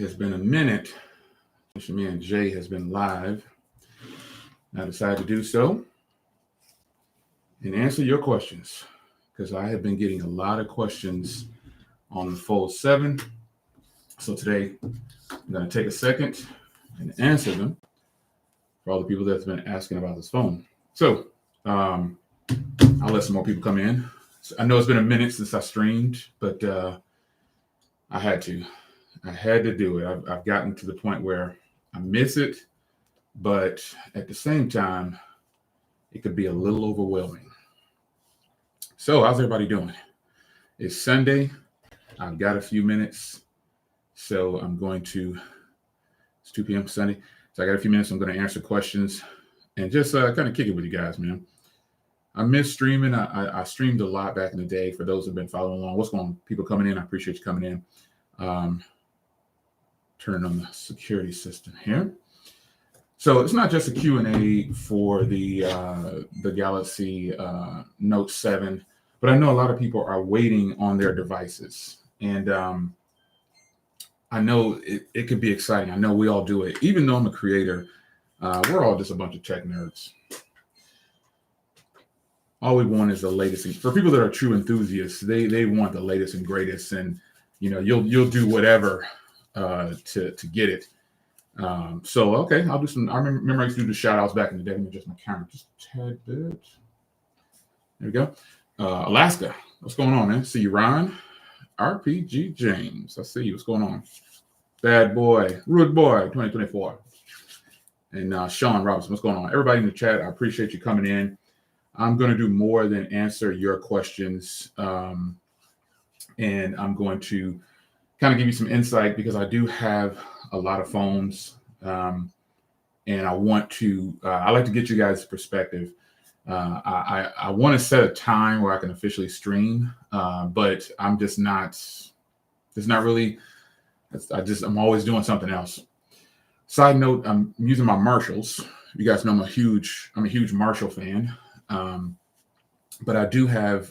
has been a minute since me and Jay has been live. I decided to do so and answer your questions because I have been getting a lot of questions on the Fold 7. So today I'm going to take a second and answer them for all the people that's been asking about this phone. So I'll let some more people come in. So I know it's been a minute since I streamed, but I had to do it. I've gotten to the point where I miss it, but at the same time, it could be a little overwhelming. So how's everybody doing? It's Sunday. I've got a few minutes. So I'm going to, it's 2 p.m. Sunday. So I got a few minutes. I'm going to answer questions and just kind of kick it with you guys, man. I miss streaming. I streamed a lot back in the day. For those who've been following along, what's going on? People coming in. I appreciate you coming in. Turning on the security system here. So it's not just a Q&A for the Galaxy Note 7, but I know a lot of people are waiting on their devices. And I know it could be exciting. I know we all do it. Even though I'm a creator, we're all just a bunch of tech nerds. All we want is the latest. For people that are true enthusiasts, they want the latest and greatest, and you'll do whatever to get it. So okay, I'll do some. I remember I used to do the shout outs back in the day. Let me adjust my camera just a tad bit. There we go. Alaska, what's going on, man? See you, Ron. RPG James, I see you. What's going on? Bad boy, rude boy, 2024. And Sean Robinson, what's going on? Everybody in the chat, I appreciate you coming in. I'm going to do more than answer your questions. And I'm going to kind of give you some insight because I do have a lot of phones. And I want to, I like to get you guys' perspective. I want to set a time where I can officially stream, but I'm just not, it's not really, I'm always doing something else. Side note, I'm using my Marshalls. You guys know I'm a huge Marshall fan. But I do have,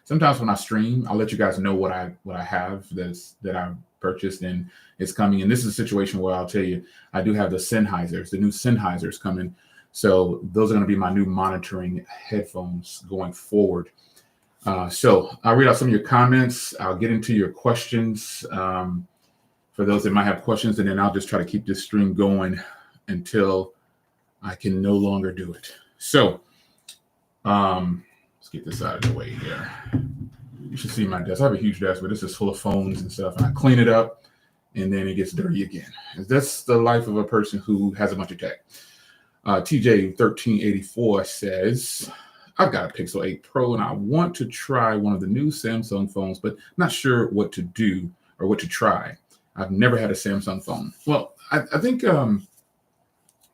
sometimes when I stream, I'll let you guys know what I have that I've purchased and it's coming. And this is a situation where I'll tell you, I do have the Sennheisers, the new Sennheisers coming. So those are going to be my new monitoring headphones going forward. So I'll read out some of your comments. I'll get into your questions for those that might have questions, and then I'll just try to keep this stream going until I can no longer do it. So let's get this out of the way here. You should see my desk. I have a huge desk, but this is full of phones and stuff, and I clean it up, and then it gets dirty again. That's the life of a person who has a bunch of tech. TJ1384 says, I've got a Pixel 8 Pro and I want to try one of the new Samsung phones, but not sure what to do or what to try. I've never had a Samsung phone. Well, I think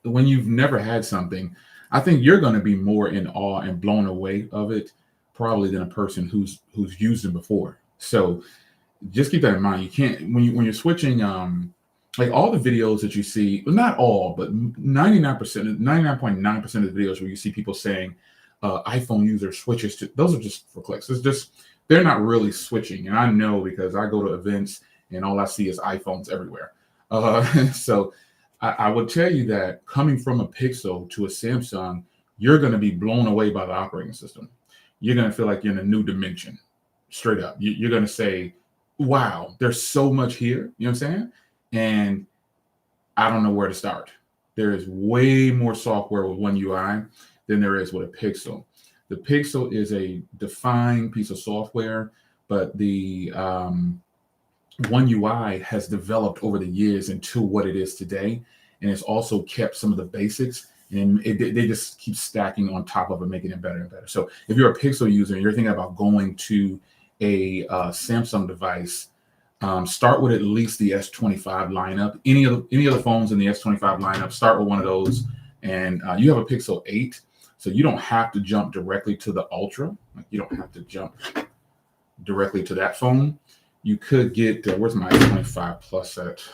when you've never had something, I think you're going to be more in awe and blown away of it probably than a person who's used them before. So just keep that in mind. You can't, when you're switching, like all the videos that you see, well, not all, but 99.9% of the videos where you see people saying iPhone user switches to, those are just for clicks. It's just, they're not really switching. And I know because I go to events and all I see is iPhones everywhere. So I would tell you that coming from a Pixel to a Samsung, you're going to be blown away by the operating system. You're going to feel like you're in a new dimension, straight up. You're going to say, wow, there's so much here. You know what I'm saying? And I don't know where to start. There is way more software with One UI than there is with a Pixel. The Pixel is a defined piece of software, but the One UI has developed over the years into what it is today. And it's also kept some of the basics, and they just keep stacking on top of it, making it better and better. So if you're a Pixel user and you're thinking about going to a Samsung device, start with at least the S25 lineup. Any of the phones in the S25 lineup, start with one of those. And you have a Pixel 8, so you don't have to jump directly to the Ultra. Like you don't have to jump directly to that phone. You could get, where's my S25 Plus at?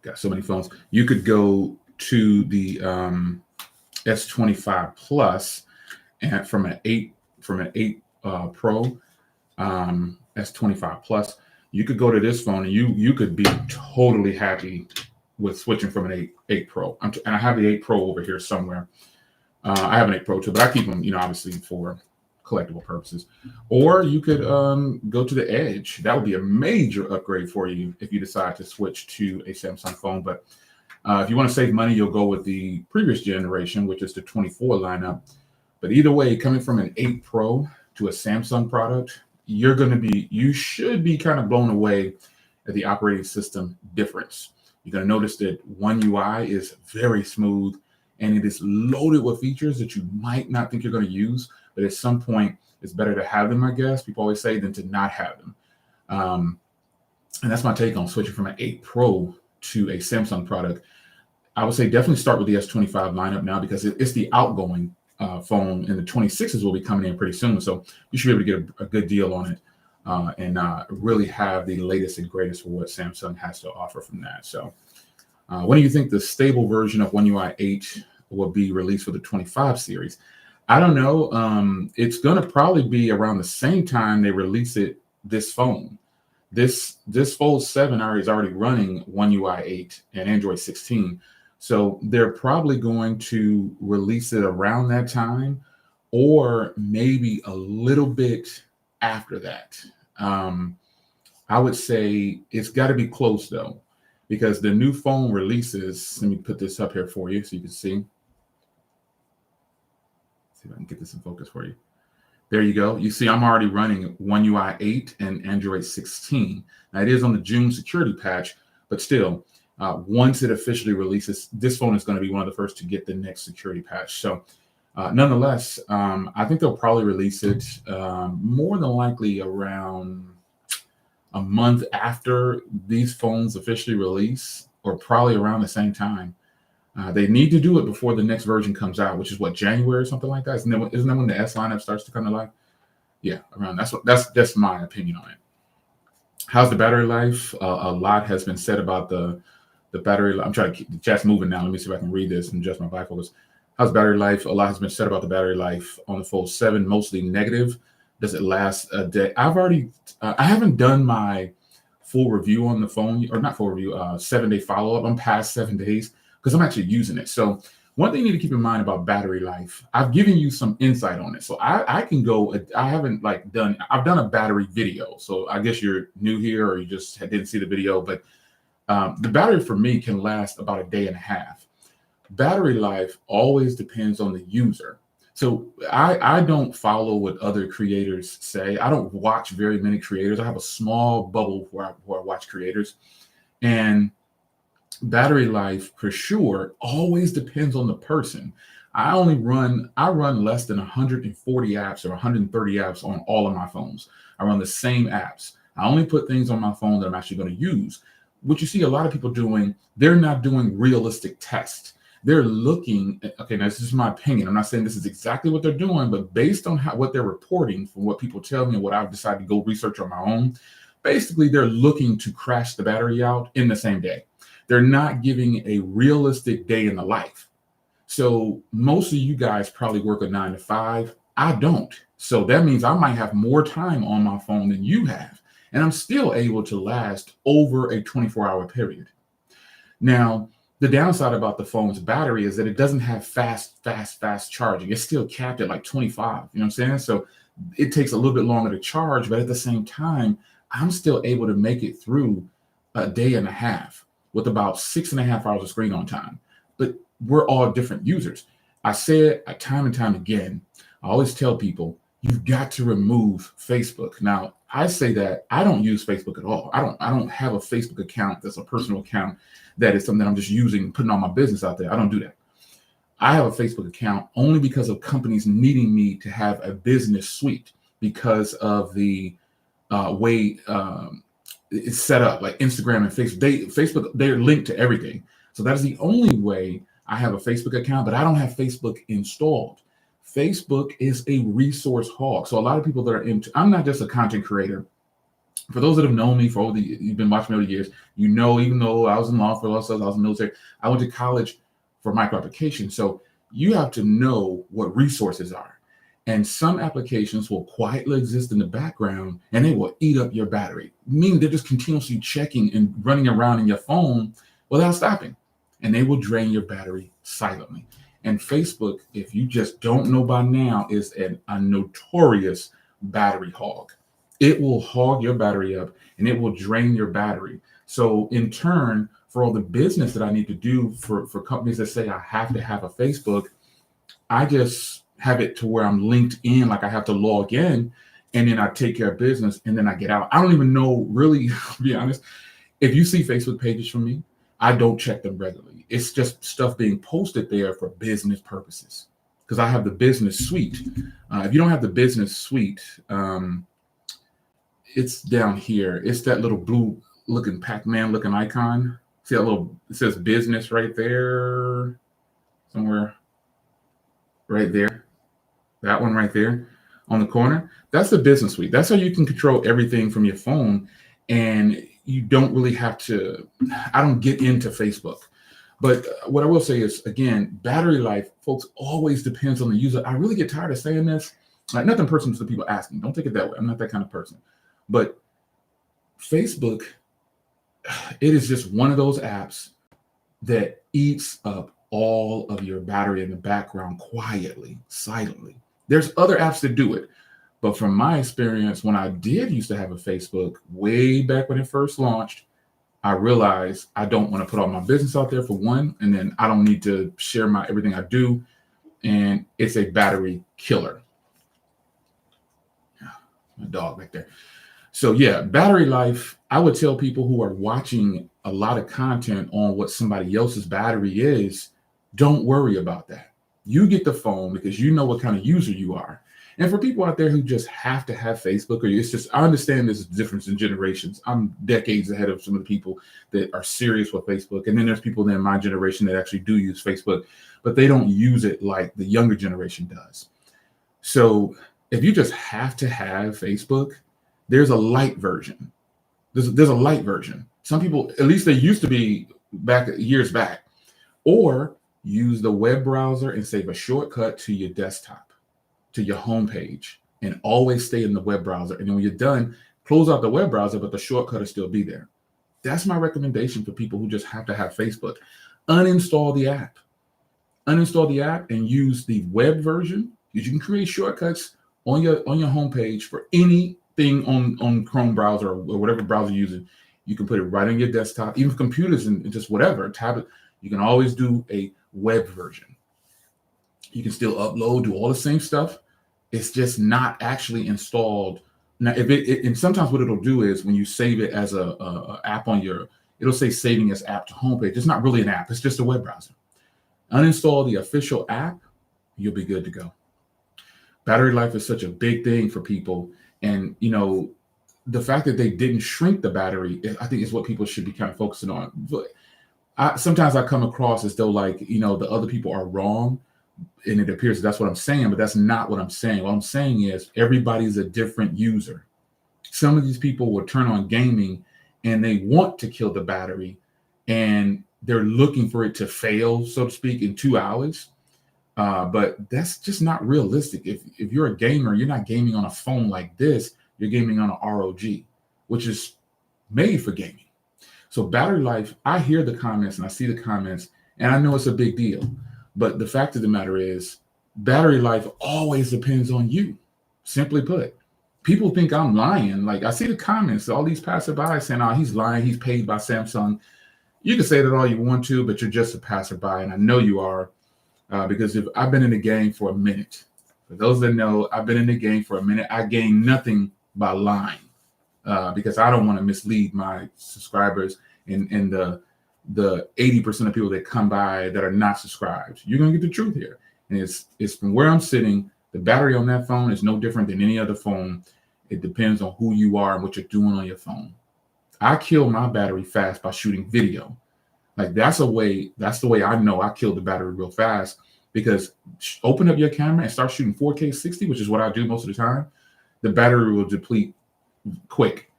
Got so many phones. You could go to the S25 Plus and from an 8 Pro, S25 Plus. You could go to this phone and you could be totally happy with switching from an 8 Pro. And I have the 8 Pro over here somewhere. I have an 8 Pro too, but I keep them, obviously for collectible purposes. Or you could go to the Edge. That would be a major upgrade for you if you decide to switch to a Samsung phone. But if you want to save money, you'll go with the previous generation, which is the 24 lineup. But either way, coming from an 8 Pro to a Samsung product, you should be kind of blown away at the operating system difference. You're going to notice that One UI is very smooth and it is loaded with features that you might not think you're going to use, but at some point it's better to have them, I guess. People always say, than to not have them. And that's my take on switching from an 8 Pro to a Samsung product. I would say definitely start with the S25 lineup now because it's the outgoing phone, and the 26s will be coming in pretty soon. So you should be able to get a good deal on it and really have the latest and greatest for what Samsung has to offer from that. So when do you think the stable version of One UI 8 will be released for the 25 series? I don't know. It's going to probably be around the same time they release this phone. This Fold 7 is already running One UI 8 and Android 16. So they're probably going to release it around that time or maybe a little bit after that. I would say it's got to be close though, because the new phone releases. Let me put this up here for you so you can see. See if I can get this in focus for you. There you go. You see, I'm already running One UI 8 and Android 16. Now, it is on the June security patch, but still, once it officially releases, this phone is going to be one of the first to get the next security patch. So, nonetheless, I think they'll probably release it more than likely around a month after these phones officially release, or probably around the same time. They need to do it before the next version comes out, which is what, January or something like that. Isn't that when the S lineup starts to come to life? Yeah, around. That's my opinion on it. How's the battery life? A lot has been said about the battery. I'm trying to keep the chat's moving now. Let me see if I can read this and adjust my bifocals. How's battery life? A lot has been said about the battery life on the Fold 7, mostly negative. Does it last a day? I haven't done my full review on the phone, or not full review, 7-day follow-up. I'm past 7 days because I'm actually using it. So one thing you need to keep in mind about battery life, I've given you some insight on it. So I can go, I've done a battery video. So I guess you're new here or you just didn't see the video, but the battery for me can last about a day and a half. Battery life always depends on the user. So I don't follow what other creators say. I don't watch very many creators. I have a small bubble where I watch creators. And battery life for sure always depends on the person. I run less than 140 apps or 130 apps on all of my phones. I run the same apps. I only put things on my phone that I'm actually going to use. What you see a lot of people doing, they're not doing realistic tests. They're looking, okay, now this is my opinion. I'm not saying this is exactly what they're doing, but based on what they're reporting from what people tell me and what I've decided to go research on my own, basically they're looking to crash the battery out in the same day. They're not giving a realistic day in the life. So most of you guys probably work a 9 to 5. I don't. So that means I might have more time on my phone than you have. And I'm still able to last over a 24-hour period. Now, the downside about the phone's battery is that it doesn't have fast charging. It's still capped at like 25. You know what I'm saying? So it takes a little bit longer to charge, but at the same time, I'm still able to make it through a day and a half with about 6.5 hours of screen on time. But we're all different users. I say it time and time again. I always tell people, you've got to remove Facebook. Now, I say that I don't use Facebook at all. I don't have a Facebook account that's a personal account that is something that I'm just using, putting all my business out there. I don't do that. I have a Facebook account only because of companies needing me to have a business suite because of the way it's set up, like Instagram and Facebook. They're linked to everything. So that is the only way I have a Facebook account, but I don't have Facebook installed. Facebook is a resource hog. So a lot of people that are I'm not just a content creator. For those that have known me for you've been watching me over the years, you know, even though I was in law for a lot of stuff, I was in the military, I went to college for micro applications. So you have to know what resources are. And some applications will quietly exist in the background and they will eat up your battery, meaning they're just continuously checking and running around in your phone without stopping. And they will drain your battery silently. And Facebook, if you just don't know by now, is a notorious battery hog. It will hog your battery up and it will drain your battery. So in turn, for all the business that I need to do for companies that say I have to have a Facebook, I just have it to where I'm linked in, like I have to log in, and then I take care of business, and then I get out. I don't even know, really, to be honest, if you see Facebook pages from me, I don't check them regularly. It's just stuff being posted there for business purposes because I have the business suite. If you don't have the business suite, it's down here. It's that little blue looking Pac-Man looking icon. See that little, it says business right there, somewhere right there. That one right there on the corner. That's the business suite. That's how you can control everything from your phone. And you don't really have to, I don't get into Facebook. But what I will say is, again, battery life, folks, always depends on the user. I really get tired of saying this. Like, nothing personal to people asking. Don't take it that way. I'm not that kind of person. But Facebook, it is just one of those apps that eats up all of your battery in the background quietly, silently. There's other apps that do it. But from my experience, when I did used to have a Facebook way back when it first launched, I realized I don't want to put all my business out there for one, and then I don't need to share my everything I do, and it's a battery killer. My dog back there. So yeah, battery life, I would tell people who are watching a lot of content on what somebody else's battery is, don't worry about that. You get the phone because you know what kind of user you are. And for people out there who just have to have Facebook, or it's just, I understand there's a difference in generations. I'm decades ahead of some of the people that are serious with Facebook. And then there's people in my generation that actually do use Facebook, but they don't use it like the younger generation does. So if you just have to have Facebook, there's a light version. There's a light version. Some people, at least they used to be back years back, or use the web browser and save a shortcut to your desktop, to your homepage, and always stay in the web browser. And then when you're done, close out the web browser, but the shortcut will still be there. That's my recommendation for people who just have to have Facebook. Uninstall the app. Uninstall the app and use the web version. You can create shortcuts on your homepage for anything on Chrome browser or whatever browser you're using. You can put it right on your desktop, even computers and just whatever, tablet. You can always do a web version. You can still upload, do all the same stuff. It's just not actually installed. Now, if it and sometimes what it'll do is when you save it as a app on your, it'll say saving as app to homepage. It's not really an app. It's just a web browser. Uninstall the official app. You'll be good to go. Battery life is such a big thing for people. And, you know, the fact that they didn't shrink the battery, I think is what people should be kind of focusing on. But sometimes I come across as though, like, you know, the other people are wrong. And it appears that's what I'm saying, but that's not what I'm saying. What I'm saying is everybody's a different user. Some of these people will turn on gaming and they want to kill the battery and they're looking for it to fail, so to speak, in 2 hours. But that's just not realistic. If you're a gamer, you're not gaming on a phone like this. You're gaming on an ROG, which is made for gaming. So battery life, I hear the comments and I see the comments and I know it's a big deal. But the fact of the matter is battery life always depends on you. Simply put, people think I'm lying. Like, I see the comments, all these passerbys saying, oh, he's lying. He's paid by Samsung. You can say that all you want to, but you're just a passerby. And I know you are because if I've been in the game for a minute. For those that know, I've been in the game for a minute. I gain nothing by lying because I don't want to mislead my subscribers and the 80% of people that come by that are not subscribed. You're going to get the truth here. And it's from where I'm sitting. The battery on that phone is no different than any other phone. It depends on who you are and what you're doing on your phone. I kill my battery fast by shooting video. Like, that's the way I know I kill the battery real fast, because open up your camera and start shooting 4K 60, which is what I do most of the time. The battery will deplete quick.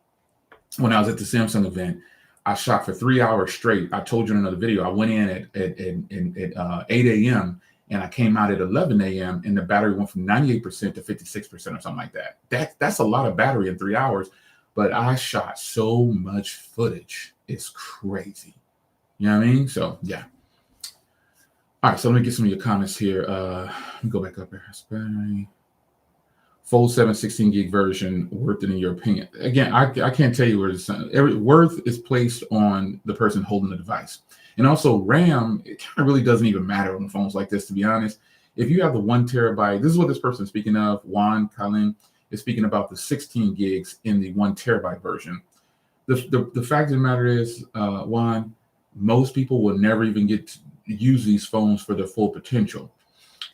When I was at the Samsung event, I shot for 3 hours straight. I told you in another video, I went in at 8 a.m. and I came out at 11 a.m. and the battery went from 98% to 56% or something like that. That's a lot of battery in 3 hours, but I shot so much footage. It's crazy. You know what I mean? So yeah. All right, so let me get some of your comments here. Let me go back up here. Fold 7 16 gig version worth it in your opinion? Again, I can't tell you where it's worth is placed on the person holding the device. And also RAM, it kind of really doesn't even matter on phones like this, to be honest. If you have the 1 terabyte, this is what this person is speaking of. Juan Kalin is speaking about the 16 gigs in the 1 terabyte version. The fact of the matter is, Juan, most people will never even get to use these phones for their full potential.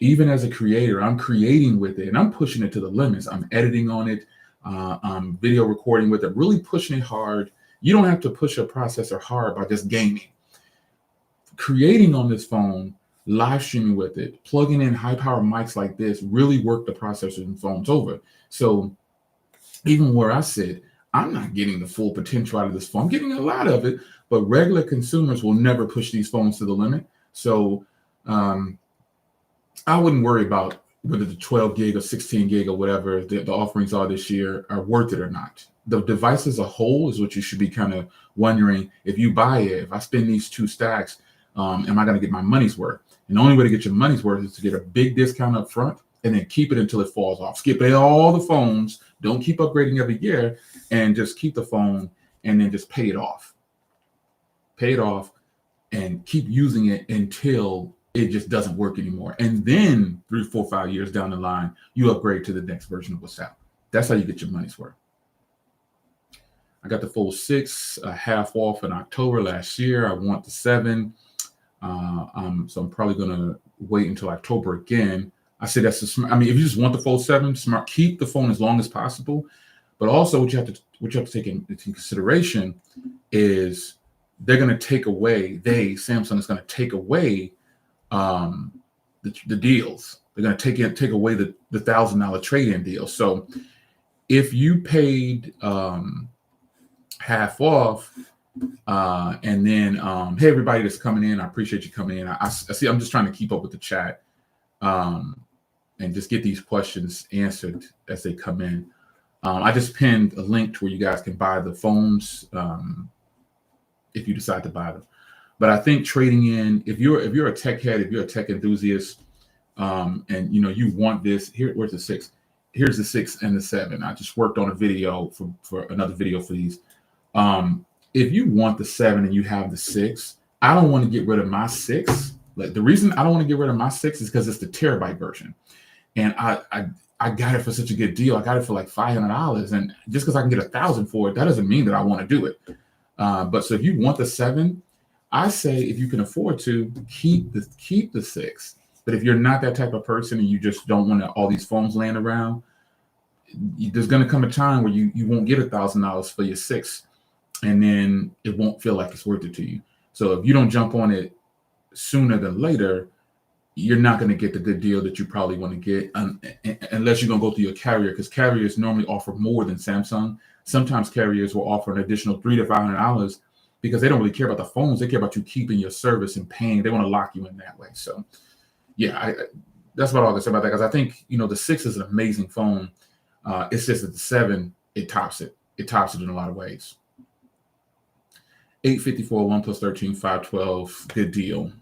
Even as a creator, I'm creating with it and I'm pushing it to the limits. I'm editing on it. I'm video recording with it, really pushing it hard. You don't have to push a processor hard by just gaming. Creating on this phone, live streaming with it, plugging in high power mics like this really work the processors and phones over. So even where I sit, I'm not getting the full potential out of this phone. I'm getting a lot of it, but regular consumers will never push these phones to the limit. So I wouldn't worry about whether the 12 gig or 16 gig or whatever the offerings are this year are worth it or not. The device as a whole is what you should be kind of wondering. If you buy it, if I spend these 2 stacks, am I going to get my money's worth? And the only way to get your money's worth is to get a big discount up front and then keep it until it falls off. Skip all the phones. Don't keep upgrading every year, and just keep the phone and then just pay it off. Pay it off and keep using it until it just doesn't work anymore. And then 3, 4, 5 years down the line, you upgrade to the next version of what's out. That's how you get your money's worth. I got the Fold 6 half off in October last year. I want the 7. So I'm probably going to wait until October again. I say that's if you just want the Fold 7, smart, keep the phone as long as possible. But also what you have to take into consideration is they're going to take away, Samsung is going to take away the deals. They're going to take away the $1,000 trade-in deal. So if you paid half off, and then hey, everybody that's coming in, I appreciate you coming in. I see. I'm just trying to keep up with the chat and just get these questions answered as they come in. I just pinned a link to where you guys can buy the phones if you decide to buy them. But I think trading in, if you're a tech head, if you're a tech enthusiast, and you want this, where's the 6? Here's the 6 and the 7. I just worked on a video for another video for these. If you want the 7 and you have the 6, I don't want to get rid of my 6. Like, the reason I don't want to get rid of my 6 is because it's the terabyte version, and I got it for such a good deal. I got it for like $500, and just because I can get 1,000 for it, that doesn't mean that I want to do it. But so if you want the 7, I say if you can afford to, keep the 6. But if you're not that type of person and you just don't want all these phones laying around, there's going to come a time where you won't get $1,000 for your 6, and then it won't feel like it's worth it to you. So if you don't jump on it sooner than later, you're not going to get the good deal that you probably want to get unless you're going to go through your carrier, because carriers normally offer more than Samsung. Sometimes carriers will offer an additional $300 to $500 because they don't really care about the phones. They care about you keeping your service and paying. They want to lock you in that way. So yeah, that's about all I can say about that, because I think, the 6 is an amazing phone. It's just that the 7, it tops it. It tops it in a lot of ways. 854 OnePlus 13 512, good deal.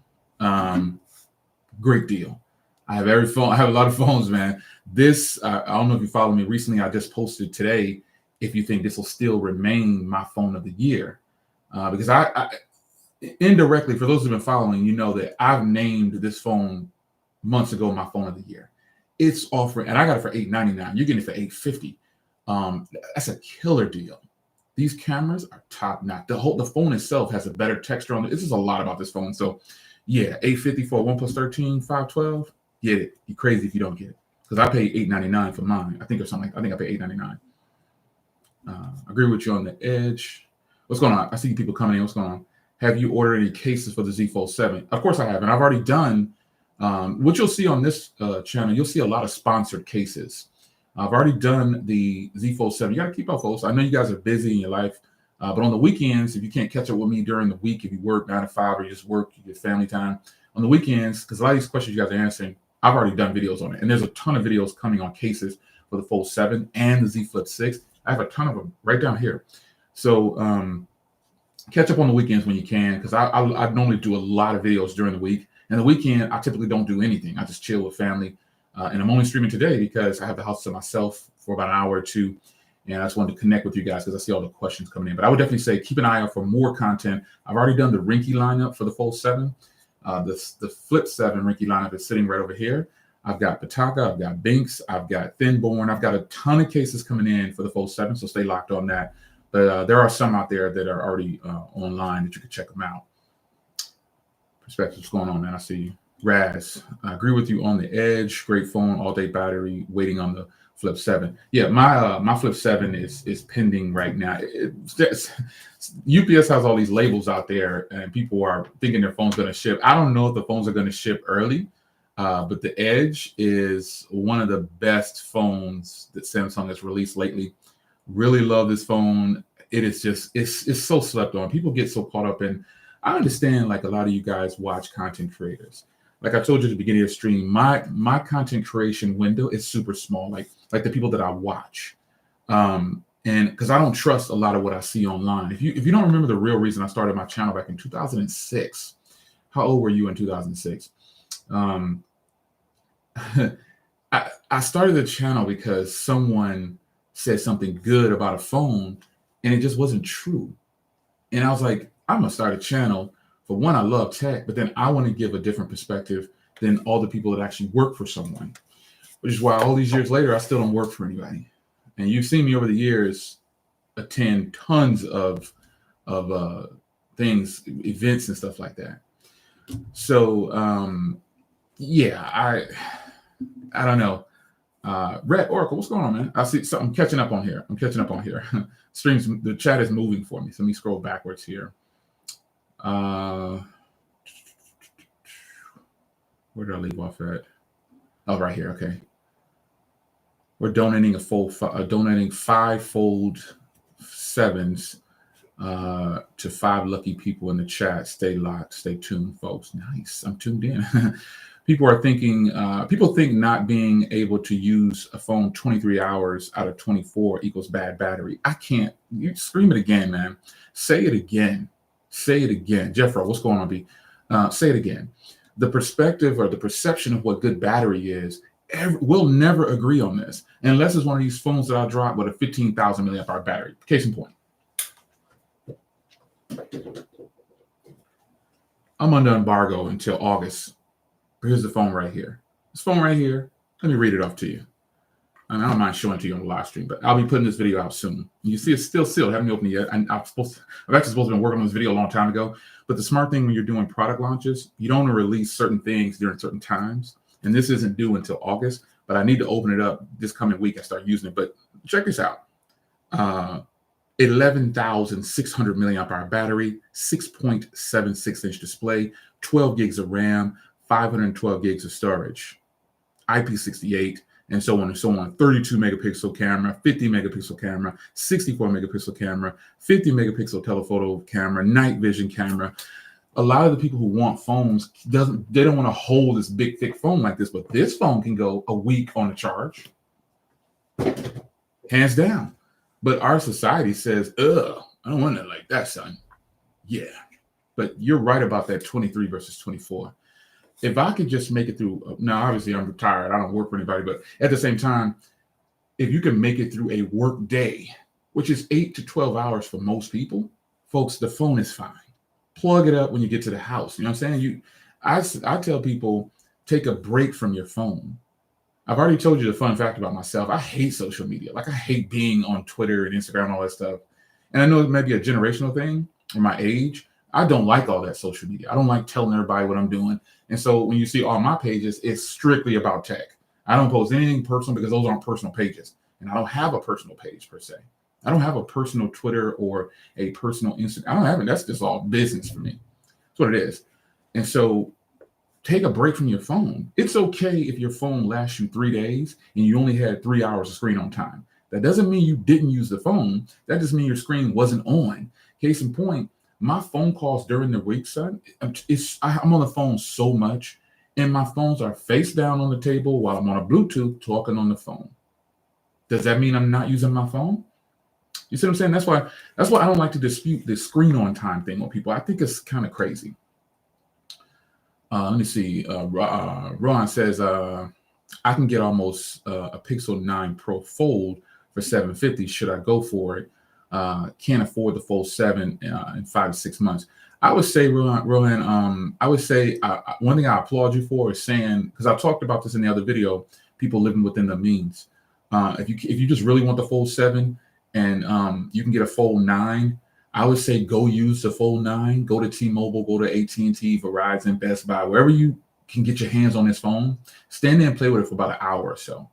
Great deal. I have every phone. I have a lot of phones, man. This, I don't know if you follow me recently. I just posted today if you think this will still remain my phone of the year. Because I indirectly, for those who've been following, you know that I've named this phone months ago my phone of the year. It's offering, and I got it for $899. You're getting it for $850. That's a killer deal. These cameras are top notch. The phone itself has a better texture on it. This is a lot about this phone. So yeah, $850 for OnePlus 13 512. Get it. You're crazy if you don't get it, because I paid $899 for mine. I think I paid $899. Agree with you on the Edge. What's going on? I see people coming in. What's going on? Have you ordered any cases for the Z Fold 7? Of course I have, and I've already done. What you'll see on this channel, you'll see a lot of sponsored cases. I've already done the Z Fold 7. You got to keep up, folks. I know you guys are busy in your life, but on the weekends, if you can't catch up with me during the week, if you work 9 to 5 or you just work, you get family time, On the weekends, because a lot of these questions you guys are answering, I've already done videos on it. And there's a ton of videos coming on cases for the Fold 7 and the Z Flip 6. I have a ton of them right down here. So catch up on the weekends when you can, because I normally do a lot of videos during the week. And the weekend, I typically don't do anything. I just chill with family. And I'm only streaming today because I have the house to myself for about an hour or two. And I just wanted to connect with you guys because I see all the questions coming in. But I would definitely say keep an eye out for more content. I've already done the Rinky lineup for the Fold 7. The Flip 7 Rinky lineup is sitting right over here. I've got Pataka, I've got Binks, I've got Thinborn. I've got a ton of cases coming in for the Fold 7, so stay locked on that. But there are some out there that are already online that you can check them out. Perspective, what's going on, man? I see you. Raz, I agree with you on the Edge. Great phone, all-day battery, waiting on the Flip 7. Yeah, my Flip 7 is pending right now. UPS has all these labels out there, and people are thinking their phone's going to ship. I don't know if the phones are going to ship early, but the Edge is one of the best phones that Samsung has released lately. Really love this phone. It is just, it's so slept on. People get so caught up in, I understand like a lot of you guys watch content creators. Like I told you at the beginning of the stream, my content creation window is super small, like the people that I watch. And because I don't trust a lot of what I see online. If you don't remember the real reason I started my channel back in 2006, how old were you in 2006? I started the channel because someone said something good about a phone and it just wasn't true. And I was like, I'm gonna start a channel. For one, I love tech, but then I want to give a different perspective than all the people that actually work for someone, which is why all these years later, I still don't work for anybody. And you've seen me over the years attend tons of things, events and stuff like that. So yeah, I don't know. Red Oracle, what's going on, man? I see something catching up on here. Streams, the chat is moving for me. So let me scroll backwards here. Where did I leave off at? Oh, right here. Okay. We're donating donating 5 Fold 7s to 5 lucky people in the chat. Stay locked, stay tuned, folks. Nice. I'm tuned in. People are thinking, people think not being able to use a phone 23 hours out of 24 equals bad battery. I can't. You scream it again, man. Say it again. Say it again. Jeffro, what's going on, B? Say it again. The perspective or the perception of what good battery is, we'll never agree on this unless it's one of these phones that I drop with a 15,000 milliamp hour battery. Case in point. I'm under embargo until August. Here's the phone right here. This phone right here. Let me read it off to you. I mean, I don't mind showing it to you on the live stream, but I'll be putting this video out soon. You see, it's still sealed. I haven't opened it yet. I've actually supposed to been working on this video a long time ago. But the smart thing when you're doing product launches, you don't want to release certain things during certain times. And this isn't due until August, but I need to open it up this coming week and start using it. But check this out. 11,600 milliamp hour battery, 6.76 inch display, 12 gigs of RAM, 512 gigs of storage, IP68, and so on and so on. 32 megapixel camera, 50 megapixel camera, 64 megapixel camera, 50 megapixel telephoto camera, night vision camera. A lot of the people who want phones they don't want to hold this big thick phone like this, but this phone can go a week on a charge, hands down. But our society says, ugh, I don't want it like that, son. Yeah, but you're right about that 23 versus 24. If I could just make it through, now obviously I'm retired, I don't work for anybody, but at the same time, if you can make it through a work day, which is 8 to 12 hours for most people, folks, the phone is fine. Plug it up when you get to the house. You know what I'm saying? I tell people, take a break from your phone. I've already told you the fun fact about myself. I hate social media. Like I hate being on Twitter and Instagram and all that stuff. And I know it may be a generational thing or my age. I don't like all that social media. I don't like telling everybody what I'm doing. And so when you see all my pages, it's strictly about tech. I don't post anything personal because those aren't personal pages. And I don't have a personal page per se. I don't have a personal Twitter or a personal Instagram. I don't have it. That's just all business for me. That's what it is. And so take a break from your phone. It's okay if your phone lasts you 3 days and you only had 3 hours of screen on time. That doesn't mean you didn't use the phone. That just means your screen wasn't on. Case in point, My phone calls during the week, son, I'm on the phone so much, and my phones are face down on the table while I'm on a Bluetooth talking on the phone. Does that mean I'm not using my phone? You see what I'm saying? That's why I don't like to dispute this screen on time thing with people. I think it's kind of crazy. Let me see. Ron says I can get almost a Pixel 9 Pro Fold for $750. Should I go for it? Can't afford the Fold 7 in 5 to 6 months. I would say, Rohan, I would say one thing I applaud you for is saying, because I talked about this in the other video, people living within their means. If you just really want the Fold 7 and you can get a Fold 9, I would say go use the Fold 9, go to T-Mobile, go to AT&T, Verizon, Best Buy, wherever you can get your hands on this phone. Stand there and play with it for about an hour or so.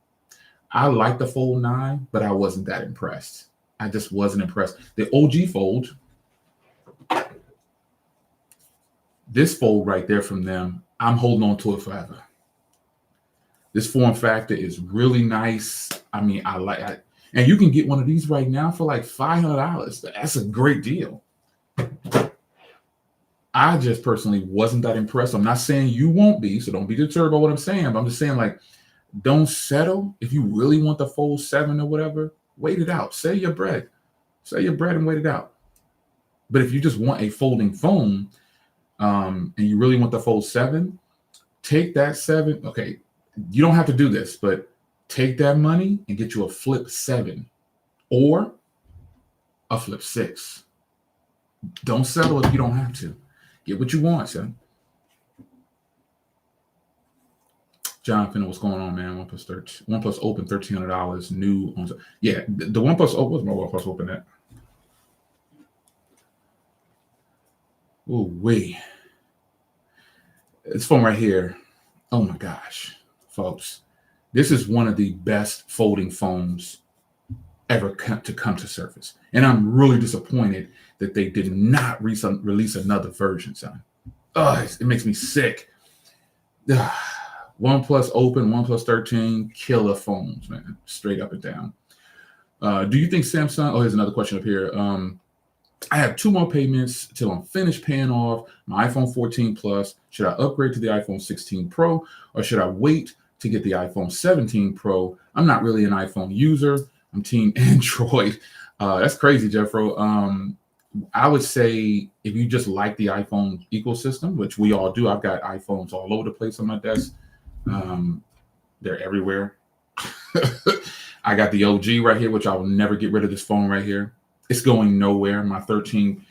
I like the Fold 9, but I wasn't that impressed. I just wasn't impressed. The OG Fold, this Fold right there from them, I'm holding on to it forever. This form factor is really nice. I mean, and you can get one of these right now for like $500. That's a great deal. I just personally wasn't that impressed. I'm not saying you won't be, so don't be deterred by what I'm saying. But I'm just saying, like, don't settle. If you really want the Fold 7 or whatever, wait it out. Save your bread. Save your bread and wait it out. But if you just want a folding phone and you really want the Fold 7, take that 7. Okay, you don't have to do this, but take that money and get you a Flip 7 or a Flip 6. Don't settle if you don't have to. Get what you want, son. Jonathan, what's going on, man? OnePlus Open, $1,300 new. Yeah, the OnePlus Open, what's my OnePlus Open at? Oh, wait. This phone right here. Oh my gosh, folks. This is one of the best folding phones ever to come to Surface. And I'm really disappointed that they did not release another version, son. It makes me sick. OnePlus Open, OnePlus 13, killer phones, man. Straight up and down. Do you think Samsung? Oh, here's another question up here. I have 2 more payments till I'm finished paying off my iPhone 14 Plus. Should I upgrade to the iPhone 16 Pro or should I wait to get the iPhone 17 Pro? I'm not really an iPhone user. I'm team Android. That's crazy, Jeffro. I would say if you just like the iPhone ecosystem, which we all do, I've got iPhones all over the place on my desk. They're everywhere. I got the OG right here, which I will never get rid of this phone right here. It's going nowhere. My 13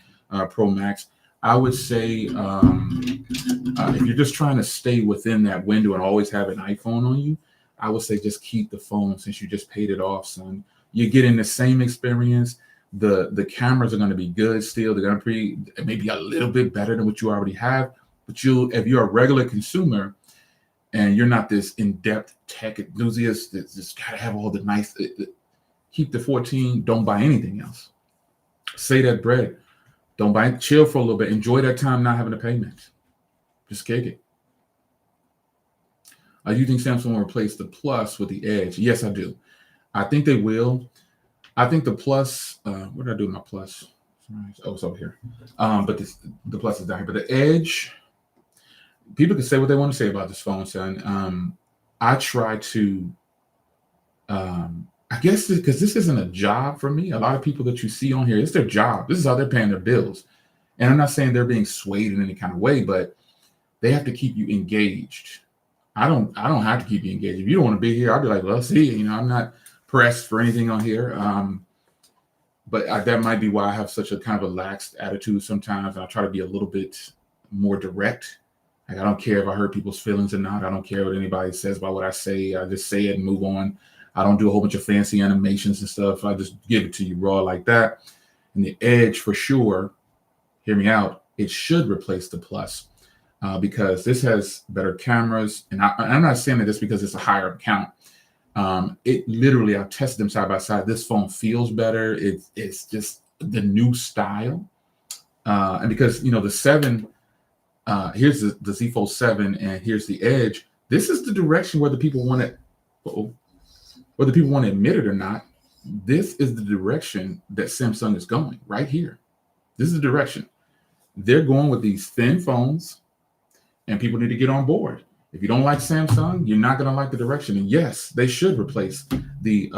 Pro Max. I would say if you're just trying to stay within that window and always have an iPhone on you, I would say just keep the phone since you just paid it off, son. You're getting the same experience. The cameras are going to be good still. They're going to be maybe a little bit better than what you already have. But if you're a regular consumer and you're not this in-depth tech enthusiast that just got to have all the nice, keep the 14. Don't buy anything else. Save that bread. Don't buy it. Chill for a little bit. Enjoy that time not having a payment. Just kick it. Do you think Samsung will replace the Plus with the Edge? Yes, I do. I think they will. I think the Plus, what did I do with my Plus? Oh, it's over here. But the Plus is down here. But the Edge, people can say what they want to say about this phone, son. I try to, I guess because this isn't a job for me. A lot of people that you see on here, it's their job. This is how they're paying their bills. And I'm not saying they're being swayed in any kind of way, but they have to keep you engaged. I don't have to keep you engaged. If you don't want to be here, I'll be like, well, see, I'm not pressed for anything on here. But that might be why I have such a kind of a lax attitude sometimes. I try to be a little bit more direct. Like, I don't care if I hurt people's feelings or not. I don't care what anybody says about what I say. I just say it and move on. I don't do a whole bunch of fancy animations and stuff. I just give it to you raw like that. And the Edge, for sure, hear me out, it should replace the Plus because this has better cameras. And I'm not saying that just because it's a higher count. It literally, I've tested them side by side. This phone feels better. It's just the new style. And because, the 7, here's the Z Fold 7 and here's the Edge. This is the direction whether people want it, whether people want to admit it or not. This is the direction that Samsung is going right here. This is the direction. they're going with these thin phones, and people need to get on board. If you don't like Samsung, you're not going to like the direction. And yes, they should replace the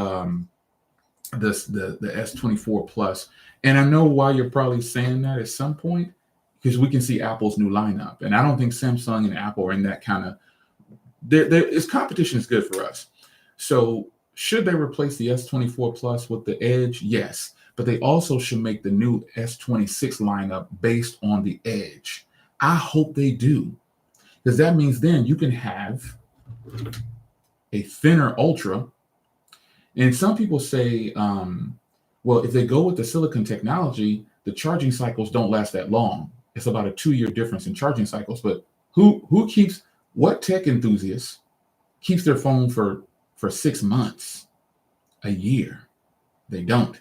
the S24 Plus. And I know why you're probably saying that at some point, because we can see Apple's new lineup, and I don't think Samsung and Apple are in that kind of. Its competition is good for us. So should they replace the S24 Plus with the Edge? Yes, but they also should make the new S26 lineup based on the Edge. I hope they do, because that means then you can have a thinner Ultra. And some people say, well, if they go with the silicon technology, the charging cycles don't last that long. It's about a 2-year difference in charging cycles. But what tech enthusiast keeps their phone for 6 months, a year? They don't.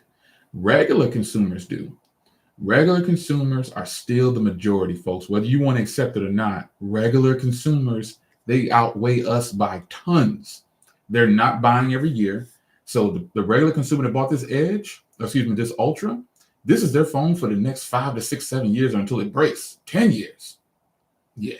Regular consumers do. Regular consumers are still the majority, folks. Whether you want to accept it or not, regular consumers, they outweigh us by tons. They're not buying every year. So the regular consumer that bought this this Ultra, this is their phone for the next 5 to 6, 7 years, or until it breaks. 10 years. Yeah.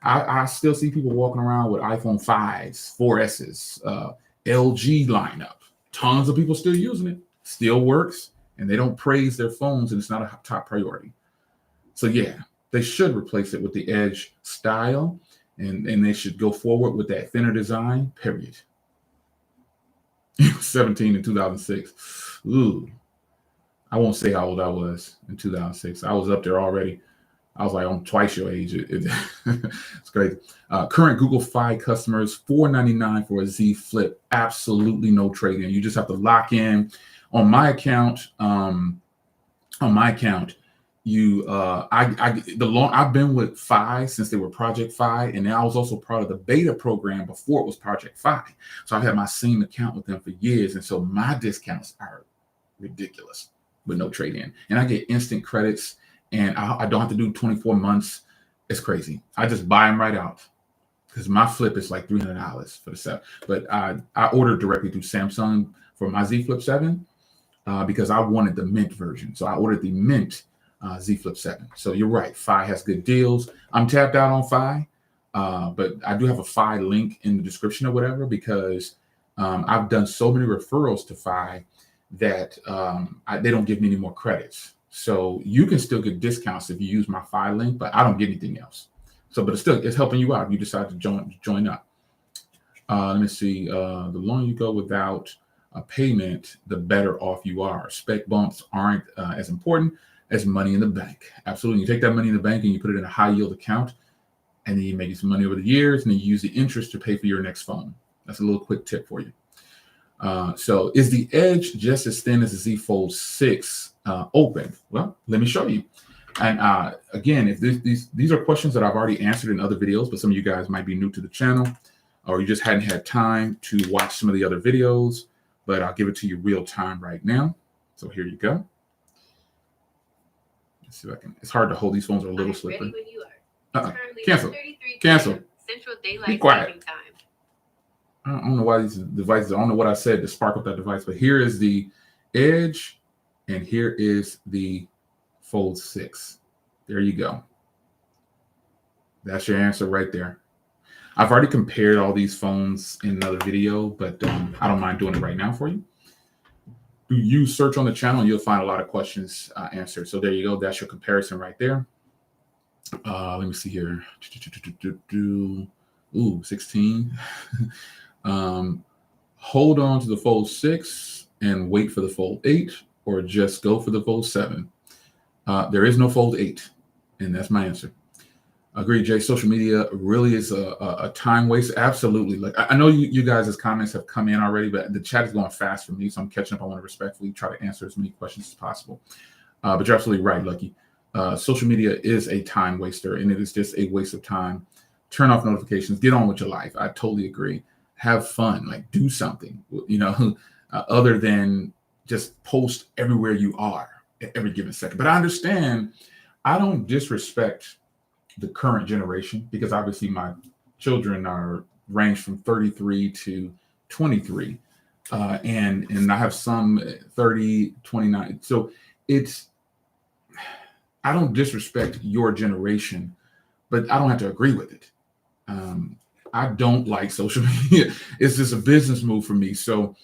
I still see people walking around with iPhone 5s, 4Ss, LG lineup. Tons of people still using it. Still works. And they don't praise their phones, and it's not a top priority. So yeah, they should replace it with the Edge style, and they should go forward with that thinner design, period. 17 in 2006. Ooh. I won't say how old I was in 2006. I was up there already. I was like, I'm twice your age. It's crazy. Current Google Fi customers, $499 for a Z Flip. Absolutely no trade-in. You just have to lock in. On my account, I've been with Fi since they were Project Fi, and I was also part of the beta program before it was Project Fi. So I've had my same account with them for years, and so my discounts are ridiculous with no trade-in, and I get instant credits, and I don't have to do 24 months. It's crazy. I just buy them right out because my Flip is like $300 for the set. But I ordered directly through Samsung for my Z Flip 7. Because I wanted the Mint version. So I ordered the Mint Z Flip 7. So you're right. Fi has good deals. I'm tapped out on Fi, but I do have a Fi link in the description or whatever, because I've done so many referrals to Fi that they don't give me any more credits. So you can still get discounts if you use my Fi link, but I don't get anything else. So, but it's helping you out if you decide to join up. Let me see. The longer you go without a payment, the better off you are. Spec bumps aren't as important as money in the bank. Absolutely. You take that money in the bank and you put it in a high yield account, and then you make some money over the years, and then you use the interest to pay for your next phone. That's a little quick tip for you. So is the Edge just as thin as the Z Fold 6 open? Well, let me show you. And again, if these are questions that I've already answered in other videos, but some of you guys might be new to the channel, or you just hadn't had time to watch some of the other videos, but I'll give it to you real time right now. So here you go. Let's see if I can. It's hard to hold. These phones are a little slippery. Ready when you are. Cancel. Cancel. Central Daylight Be quiet. Saving Time. I don't know why these devices. I don't know what I said to spark up that device, but here is the Edge, and here is the Fold 6. There you go. That's your answer right there. I've already compared all these phones in another video, but I don't mind doing it right now for you. You search on the channel, and you'll find a lot of questions answered. So there you go. That's your comparison right there. Let me see here. Ooh, 16. Hold on to the Fold 6 and wait for the Fold 8, or just go for the Fold 7. There is no Fold 8, and that's my answer. Agreed, Jay. Social media really is a time waste. Absolutely. Like, I know you guys' comments have come in already, but the chat is going fast for me, so I'm catching up. I want to respectfully try to answer as many questions as possible. But you're absolutely right, Lucky. Social media is a time waster, and it is just a waste of time. Turn off notifications. Get on with your life. I totally agree. Have fun. Like, do something, other than just post everywhere you are at every given second. But I understand. I don't disrespect the current generation, because obviously my children are ranged from 33 to 23, and I have some 30, 29. So I don't disrespect your generation, but I don't have to agree with it. I don't like social media. It's just a business move for me. So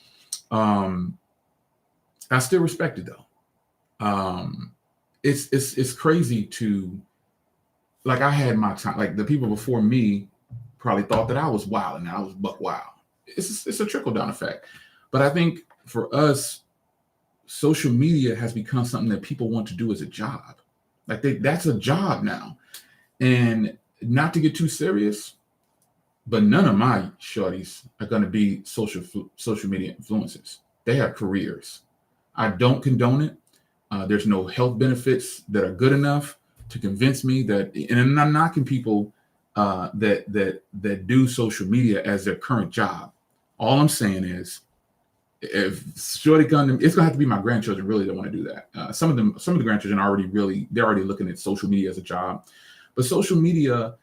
I still respect it though. It's crazy to, like, I had my time. Like, the people before me probably thought that I was wild and I was buck wild. It's a trickle down effect. But I think for us, social media has become something that people want to do as a job. Like, that's a job now. And not to get too serious, but none of my shorties are going to be social media influencers. They have careers. I don't condone it. There's no health benefits that are good enough to convince me that, and I'm not knocking people that do social media as their current job. All I'm saying is, if shorty come, it's gonna have to be my grandchildren really that want to do that. Some of the grandchildren they're already looking at social media as a job. But social media,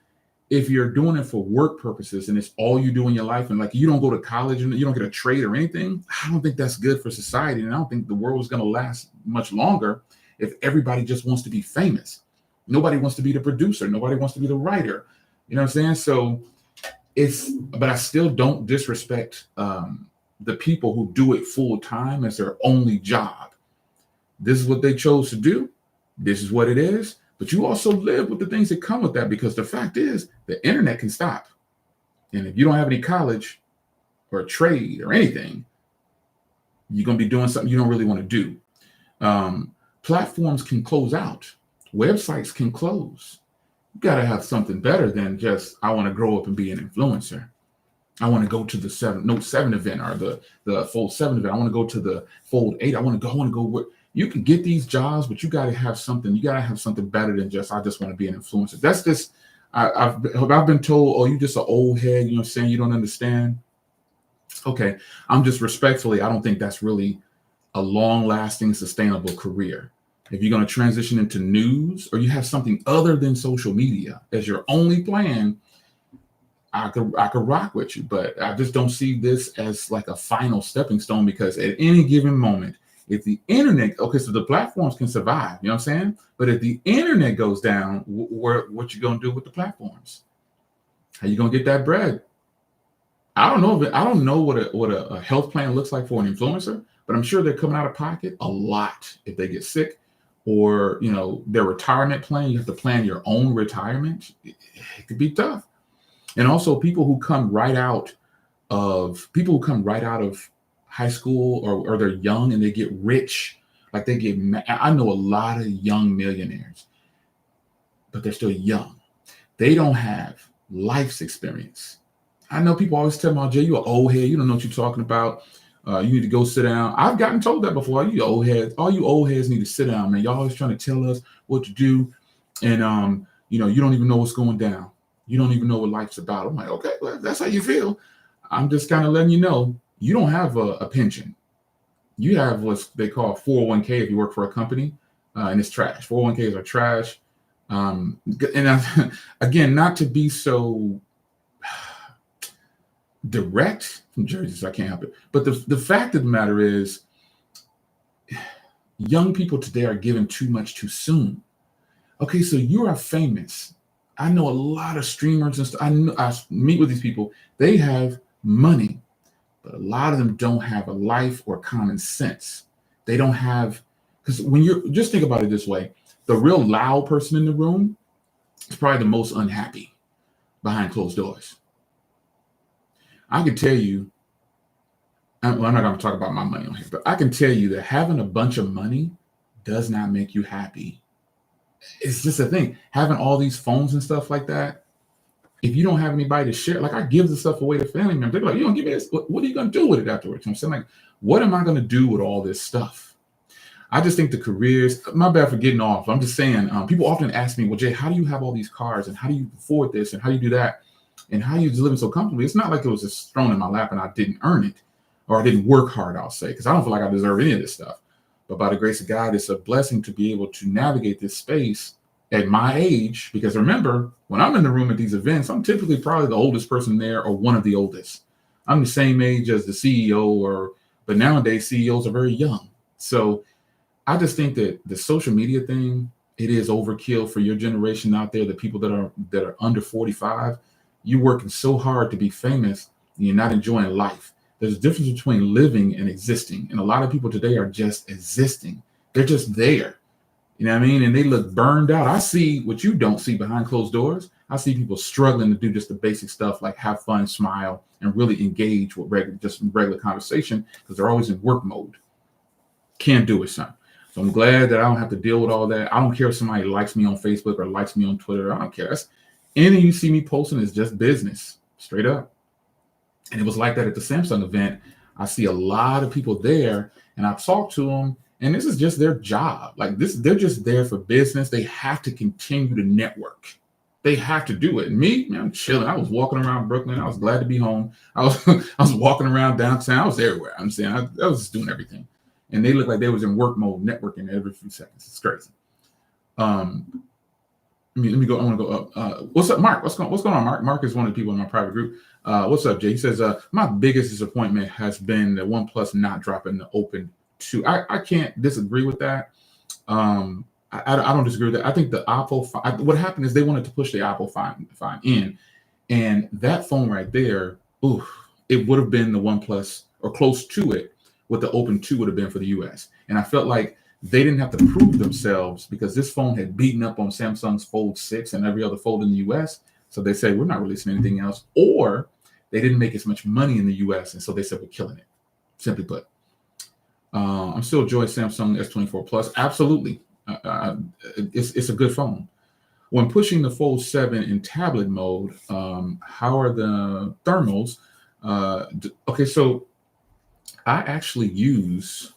if you're doing it for work purposes and it's all you do in your life, and like you don't go to college and you don't get a trade or anything, I don't think that's good for society. And I don't think the world is going to last much longer if everybody just wants to be famous. Nobody wants to be the producer. Nobody wants to be the writer. You know what I'm saying? So but I still don't disrespect the people who do it full time as their only job. This is what they chose to do. This is what it is. But you also live with the things that come with that, because the fact is the internet can stop. And if you don't have any college or a trade or anything, you're going to be doing something you don't really want to do. Platforms can close out. Websites can close. You got to have something better than just, I want to grow up and be an influencer. I want to go to the Note 7 event or the Fold 7 event. I want to go to the Fold 8. I want to go. You can get these jobs, but you got to have something. You got to have something better than just, I just want to be an influencer. That's just, I've been told, oh, you just an old head, you know what I'm saying? You don't understand. Okay. I'm just respectfully, I don't think that's really a long lasting, sustainable career. If you're going to transition into news, or you have something other than social media as your only plan, I could rock with you, but I just don't see this as like a final stepping stone, because at any given moment, if the internet, okay, so the platforms can survive, you know what I'm saying? But if the internet goes down, what you gonna do with the platforms? How you gonna get that bread? I don't know what a health plan looks like for an influencer, but I'm sure they're coming out of pocket a lot if they get sick, or their retirement plan. You have to plan your own retirement. It could be tough. And also people who come right out of high school, or they're young and they get rich. Like I know a lot of young millionaires, but they're still young. They don't have life's experience. I know people always tell me, oh, Jay, you an old head. You don't know what you're talking about. You need to go sit down. I've gotten told that before. You old heads. All you old heads need to sit down, man. Y'all always trying to tell us what to do. And, you don't even know what's going down. You don't even know what life's about. I'm like, okay, well, that's how you feel. I'm just kind of letting you know, you don't have a pension. You have what they call 401k if you work for a company, and it's trash. 401ks are trash. Again, not to be so direct from Jersey, so I can't help it. But the fact of the matter is, young people today are given too much too soon. Okay, so you are famous. I know a lot of streamers and stuff. I meet with these people. They have money, but a lot of them don't have a life or common sense. They don't have, because when just think about it this way, the real loud person in the room is probably the most unhappy behind closed doors. I can tell you, I'm not going to talk about my money on here, but I can tell you that having a bunch of money does not make you happy. It's just a thing. Having all these phones and stuff like that, if you don't have anybody to share, like I give the stuff away to family members. They're like, you don't give me this. What are you going to do with it afterwards? You know what I'm saying? Like, what am I going to do with all this stuff? I just think the careers, my bad for getting off. I'm just saying, people often ask me, well, Jay, how do you have all these cars, and how do you afford this, and how do you do that, and how you living so comfortably? It's not like it was just thrown in my lap and I didn't earn it, or I didn't work hard, I'll say, because I don't feel like I deserve any of this stuff. But by the grace of God, it's a blessing to be able to navigate this space at my age. Because remember, when I'm in the room at these events, I'm typically probably the oldest person there, or one of the oldest. I'm the same age as the CEO, but nowadays CEOs are very young. So I just think that the social media thing, it is overkill for your generation out there. The people that are under 45, you're working so hard to be famous, and you're not enjoying life. There's a difference between living and existing, and a lot of people today are just existing. They're just there. You know what I mean? And they look burned out. I see what you don't see behind closed doors. I see people struggling to do just the basic stuff like have fun, smile, and really engage with regular conversation because they're always in work mode. Can't do it, son. So I'm glad that I don't have to deal with all that. I don't care if somebody likes me on Facebook or likes me on Twitter. I don't care. Anything you see me posting is just business, straight up. And it was like that at the Samsung event. I see a lot of people there, and I talk to them. And this is just their job. Like this, they're just there for business. They have to continue to network. They have to do it. And me, man, I'm chilling. I was walking around Brooklyn. I was glad to be home. I was walking around downtown. I was everywhere. I'm saying I was just doing everything. And they looked like they was in work mode, networking every few seconds. It's crazy. Let me go. I want to go up. What's up, Mark? What's going on, Mark? Mark is one of the people in my private group. What's up, Jay? He says, my biggest disappointment has been the OnePlus not dropping the Open 2. I can't disagree with that. I don't disagree with that. I think the Oppo, what happened is they wanted to push the Oppo fine in, and that phone right there, it would have been the OnePlus or close to it. What the Open 2 would have been for the US. And I felt like they didn't have to prove themselves because this phone had beaten up on Samsung's Fold 6 and every other Fold in the US. So they said, we're not releasing anything else. Or they didn't make as much money in the US. And so they said, we're killing it. Simply put. I'm still enjoying Samsung S24 Plus. Absolutely. It's a good phone. When pushing the Fold 7 in tablet mode, how are the thermals? Okay, so I actually use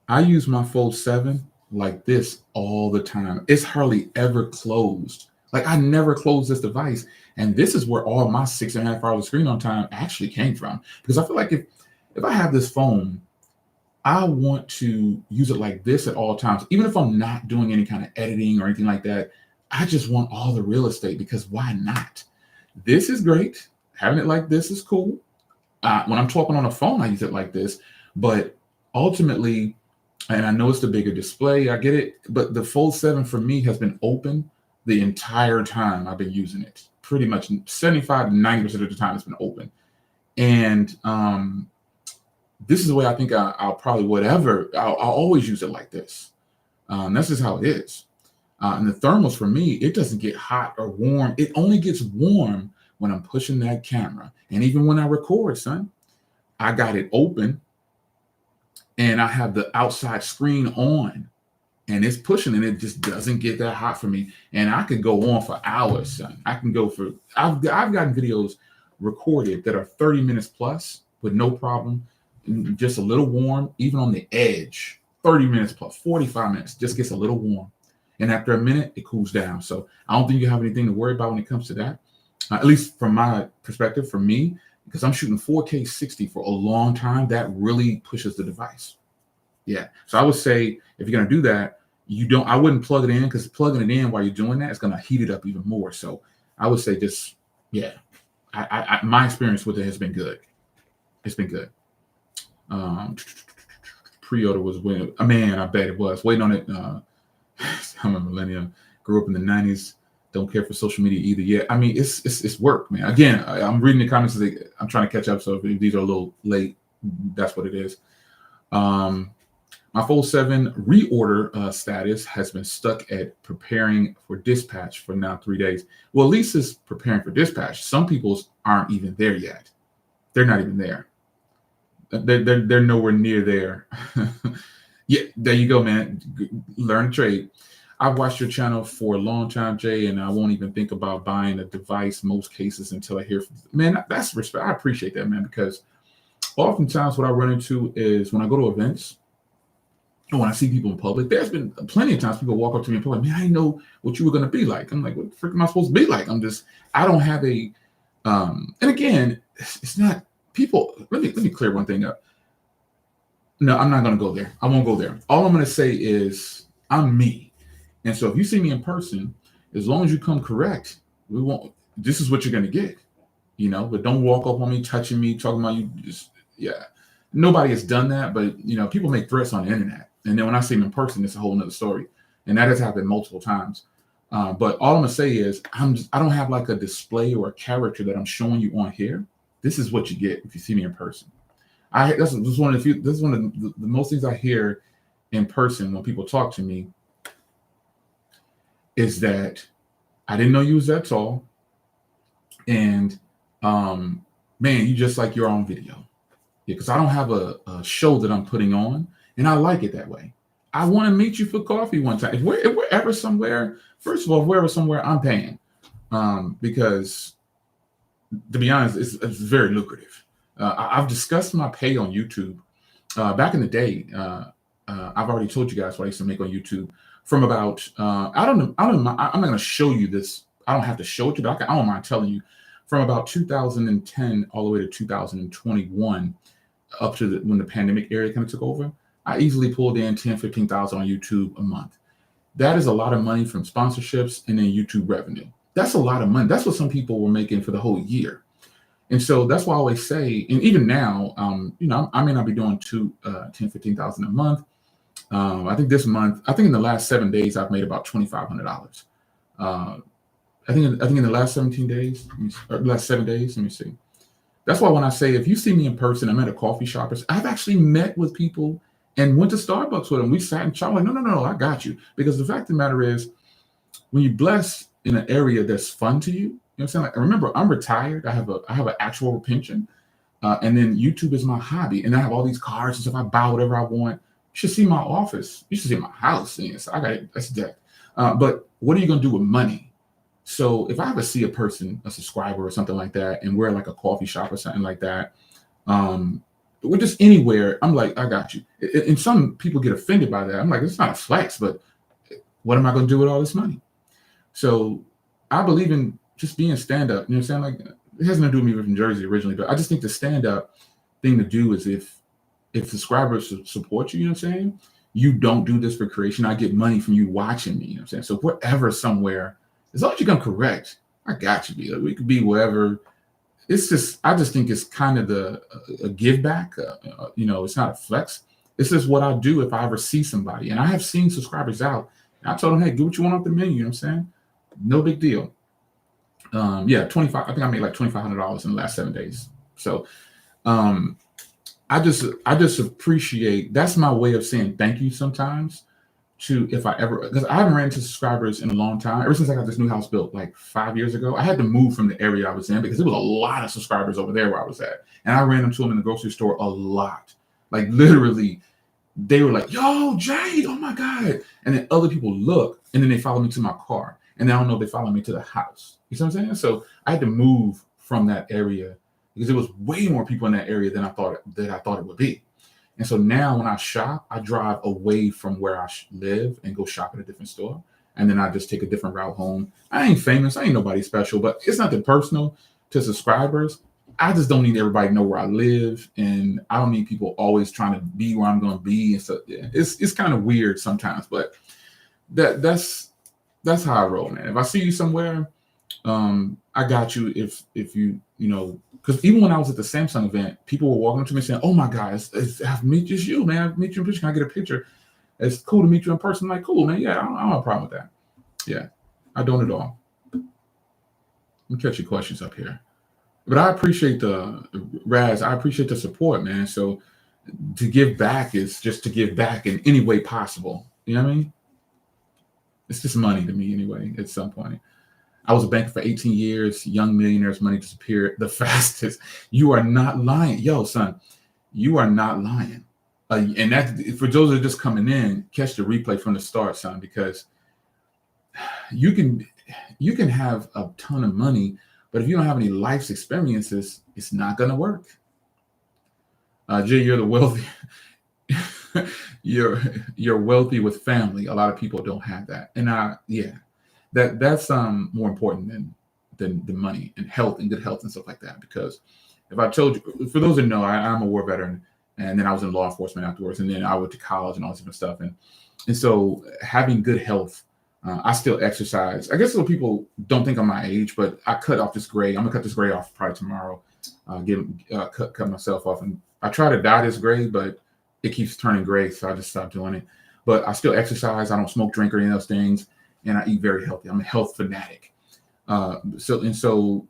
my Fold 7 like this all the time. It's hardly ever closed. Like I never close this device. And this is where all my 6.5 hours of screen on time actually came from. Because I feel like if I have this phone, I want to use it like this at all times. Even if I'm not doing any kind of editing or anything like that, I just want all the real estate because why not? This is great. Having it like this is cool. When I'm talking on a phone, I use it like this. But ultimately, and I know it's the bigger display, I get it. But the Fold 7 for me has been open the entire time I've been using it. Pretty much 75 to 90% of the time it's been open. And this is the way I think I'll probably I'll always use it like this. That's just how it is. And the thermals for me, it doesn't get hot or warm. It only gets warm when I'm pushing that camera. And even when I record, son, I got it open and I have the outside screen on and it's pushing and it just doesn't get that hot for me. And I could go on for hours, son. I've gotten videos recorded that are 30 minutes plus with no problem. Just a little warm, even on the edge, 30 minutes plus 45 minutes, just gets a little warm. And after a minute, it cools down. So I don't think you have anything to worry about when it comes to that. At least from my perspective, for me, because I'm shooting 4K 60 for a long time, that really pushes the device. Yeah. So I would say if you're going to do that, I wouldn't plug it in because plugging it in while you're doing that is going to heat it up even more. So I would say my experience with it has been good. It's been good. Pre-order was when, man, I bet it was. Waiting on it. I'm a millennial, grew up in the 90s. Don't care for social media either yet. I mean, it's work, man. Again, I'm reading the comments. I'm trying to catch up. So if these are a little late, that's what it is. My Fold 7 reorder status has been stuck at preparing for dispatch for now 3 days. Well, at least it's preparing for dispatch. Some people's aren't even there yet. They're not even there. They're nowhere near there. Yeah, there you go, man. Learn to trade. I've watched your channel for a long time, Jay, and I won't even think about buying a device most cases until I hear from you. Man, that's respect. I appreciate that, man, because oftentimes what I run into is when I go to events or when I see people in public, there's been plenty of times people walk up to me and be like, man, I didn't know what you were going to be like. I'm like, what the frick am I supposed to be like? I don't have a, and again, it's not people. Let me clear one thing up. No, I'm not going to go there. I won't go there. All I'm going to say is I'm me. And so if you see me in person, as long as you come correct, this is what you're going to get, but don't walk up on me, touching me, talking about you. Nobody has done that, but people make threats on the internet. And then when I see them in person, it's a whole nother story. and that has happened multiple times. But all I'm gonna say is I don't have like a display or a character that I'm showing you on here. This is what you get if you see me in person. This is one of the most things I hear in person when people talk to me is that I didn't know you was that tall, and man, you just like you're on video. Yeah, because I don't have a show that I'm putting on, and I like it that way. I want to meet you for coffee one time. If we're ever somewhere, first of all, if we're ever somewhere, I'm paying, because to be honest, it's very lucrative. I've discussed my pay on YouTube. Back in the day, I've already told you guys what I used to make on YouTube from about, I'm not going to show you this. I don't have to show it to you, but I don't mind telling you from about 2010 all the way to 2021, up to when the pandemic era kind of took over. I easily pulled in 10, 15,000 on YouTube a month. That is a lot of money from sponsorships and then YouTube revenue. That's a lot of money. That's what some people were making for the whole year. And so that's why I always say, and even now, I may not be doing 10, 15,000 a month. I think this month, in the last 7 days, I've made about $2,500. I think in the last 17 days, or last 7 days, let me see. That's why when I say, if you see me in person, I'm at a coffee shop, I've actually met with people and went to Starbucks with them. We sat and chatted. Like, no, I got you. Because the fact of the matter is, when you bless in an area that's fun to you, you know what I'm saying? Like, remember, I'm retired. I have an actual pension. And then YouTube is my hobby. And I have all these cars and stuff. I buy whatever I want. You should see my office. You should see my house. Yes, I got it. That's debt. But what are you going to do with money? So if I ever see a person, a subscriber or something like that, and we're at like a coffee shop or something like that, we're just anywhere, I'm like, I got you. And some people get offended by that. I'm like, it's not a flex, but what am I going to do with all this money? So I believe in just being stand-up. You know what I'm saying? Like, it has nothing to do with me from Jersey originally, but I just think the stand-up thing to do is if subscribers support you, you know what I'm saying? You don't do this for creation. I get money from you watching me, you know what I'm saying? So if we're ever somewhere, as long as you're going to correct, I got you, B. Like, we could be wherever. It's just, I just think it's kind of a give back. It's not a flex. It's just what I do if I ever see somebody. And I have seen subscribers out. And I told them, hey, do what you want off the menu. You know what I'm saying? No big deal. 25. I think I made like $2,500 in the last 7 days. So I just appreciate, that's my way of saying thank you sometimes. Because I haven't ran into subscribers in a long time. Ever since I got this new house built like 5 years ago, I had to move from the area I was in because there was a lot of subscribers over there where I was at. And I ran into them in the grocery store a lot. Like literally, they were like, yo, Jade, oh my God. And then other people look and then they follow me to my car. And I don't know if they follow me to the house. You see what I'm saying? So I had to move from that area because there was way more people in that area than I thought it would be. And so now when I shop, I drive away from where I live and go shop at a different store. And then I just take a different route home. I ain't famous. I ain't nobody special, but it's nothing personal to subscribers. I just don't need everybody to know where I live. And I don't need people always trying to be where I'm going to be. And so yeah, it's kind of weird sometimes, but that's how I roll, man. If I see you somewhere, I got you. If you because even when I was at the Samsung event, people were walking up to me saying, "Oh my God, I meet just you, man. I meet you in person. Can I get a picture? It's cool to meet you in person." I'm like, cool, man. Yeah, I don't have a problem with that. Yeah, I don't at all. Let me catch your questions up here. But I appreciate I appreciate the support, man. So to give back is just to give back in any way possible. You know what I mean? It's just money to me anyway, at some point. I was a banker for 18 years. Young millionaires' money disappeared the fastest. You are not lying. Yo, son, you are not lying. And that, for those that are just coming in, catch the replay from the start, son, because you can have a ton of money, but if you don't have any life's experiences, it's not going to work. Jay, you're the wealthy. you're wealthy with family. A lot of people don't have that. And that's more important than the money and health and good health and stuff like that. Because if I told you, for those that know, I'm a war veteran, and then I was in law enforcement afterwards, and then I went to college and all this different stuff. And so having good health, I still exercise. I guess a little people don't think I'm my age, but I cut off this gray. I'm gonna cut this gray off probably tomorrow. Cut myself off, and I try to dye this gray, but it keeps turning gray, so I just stopped doing it. but I still exercise. I don't smoke, drink, or any of those things, and I eat very healthy. I'm a health fanatic. So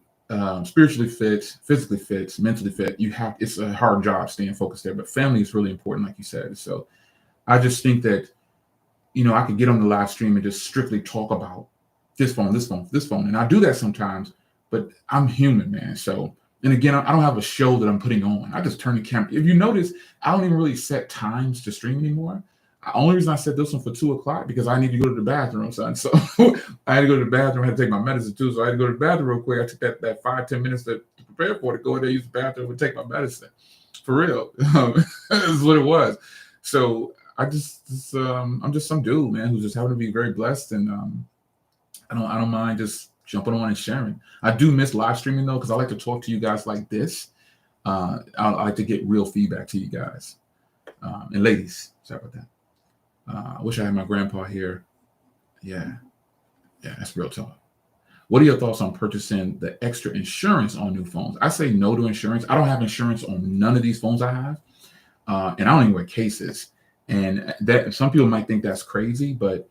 spiritually fit, physically fit, mentally fit. It's a hard job staying focused there, but family is really important, like you said. So I just think that, I could get on the live stream and just strictly talk about this phone, this phone, this phone. And I do that sometimes, but I'm human, man. So, and again, I don't have a show that I'm putting on. I just turn the camera. If you notice, I don't even really set times to stream anymore. The only reason I set this one for 2:00 because I need to go to the bathroom, son. So I had to go to the bathroom. I had to take my medicine too. So I had to go to the bathroom real quick. I took that 5-10 minutes to prepare for it, to go in there, use the bathroom, and take my medicine. For real. This is what it was. So I'm just some dude, man, who's just happen to be very blessed, and I don't mind just jumping on and sharing. I do miss live streaming though, because I like to talk to you guys like this. I like to get real feedback to you guys, and ladies. Sorry about that. I wish I had my grandpa here. Yeah, that's real talk. What are your thoughts on purchasing the extra insurance on new phones? I say no to insurance. I don't have insurance on none of these phones I have, and I don't even wear cases. And that some people might think that's crazy, but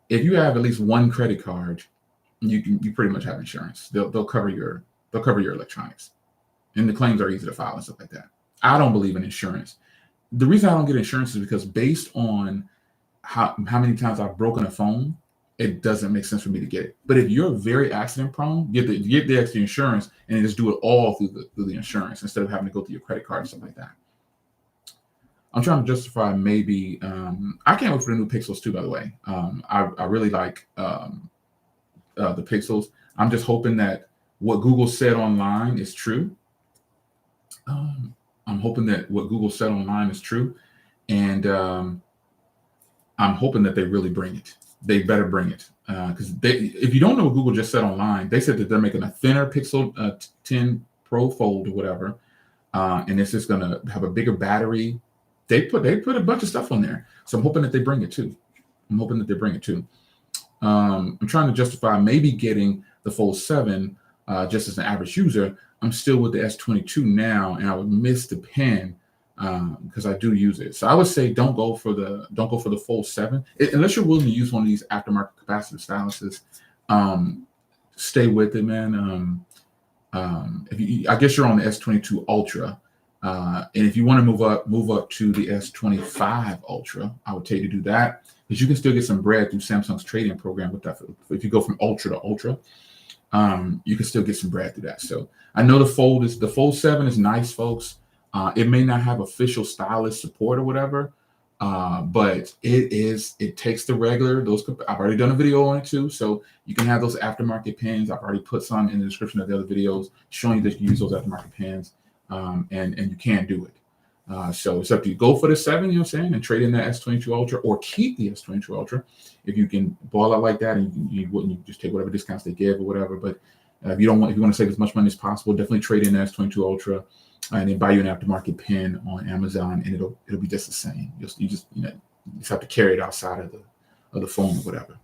if you have at least one credit card, you pretty much have insurance. They'll cover your electronics, and the claims are easy to file and stuff like that. I don't believe in insurance. The reason I don't get insurance is because based on how many times I've broken a phone, it doesn't make sense for me to get it. But if you're very accident prone, get the extra insurance and just do it all through the insurance instead of having to go through your credit card and stuff like that. I'm trying to justify maybe. I can't wait for the new Pixels too. By the way, I really like the Pixels. I'm just hoping that what Google said online is true. I'm hoping that what Google said online is true, and I'm hoping that they really bring it. They better bring it, because if you don't know what Google just said online, they said that they're making a thinner Pixel 10 Pro Fold or whatever, and it's just going to have a bigger battery. They put a bunch of stuff on there, so I'm hoping that they bring it too. I'm trying to justify maybe getting the Fold 7 just as an average user. I'm still with the S22 now, and I would miss the pen because I do use it. So I would say don't go for the Fold 7 unless you're willing to use one of these aftermarket capacitive styluses. Stay with it, man. I guess you're on the S22 Ultra, and if you want to move up to the S25 Ultra, I would tell you to do that, because you can still get some bread through Samsung's trade-in program with that. If you go from Ultra to Ultra, you can still get some bread through that. So I know the Fold 7 is nice, folks. It may not have official stylus support or whatever, but it takes the regular. I've already done a video on it too, so you can have those aftermarket pins. I've already put some in the description of the other videos showing you that you can use those aftermarket pins, and you can do it. So it's up to you. Go for the 7, you know what I'm saying, and trade in that S22 Ultra, or keep the S22 Ultra if you can ball out like that, and you just take whatever discounts they give or whatever. But if you want to save as much money as possible, definitely trade in the S22 Ultra, and then buy you an aftermarket pin on Amazon, and it'll be just the same. You just have to carry it outside of the phone or whatever.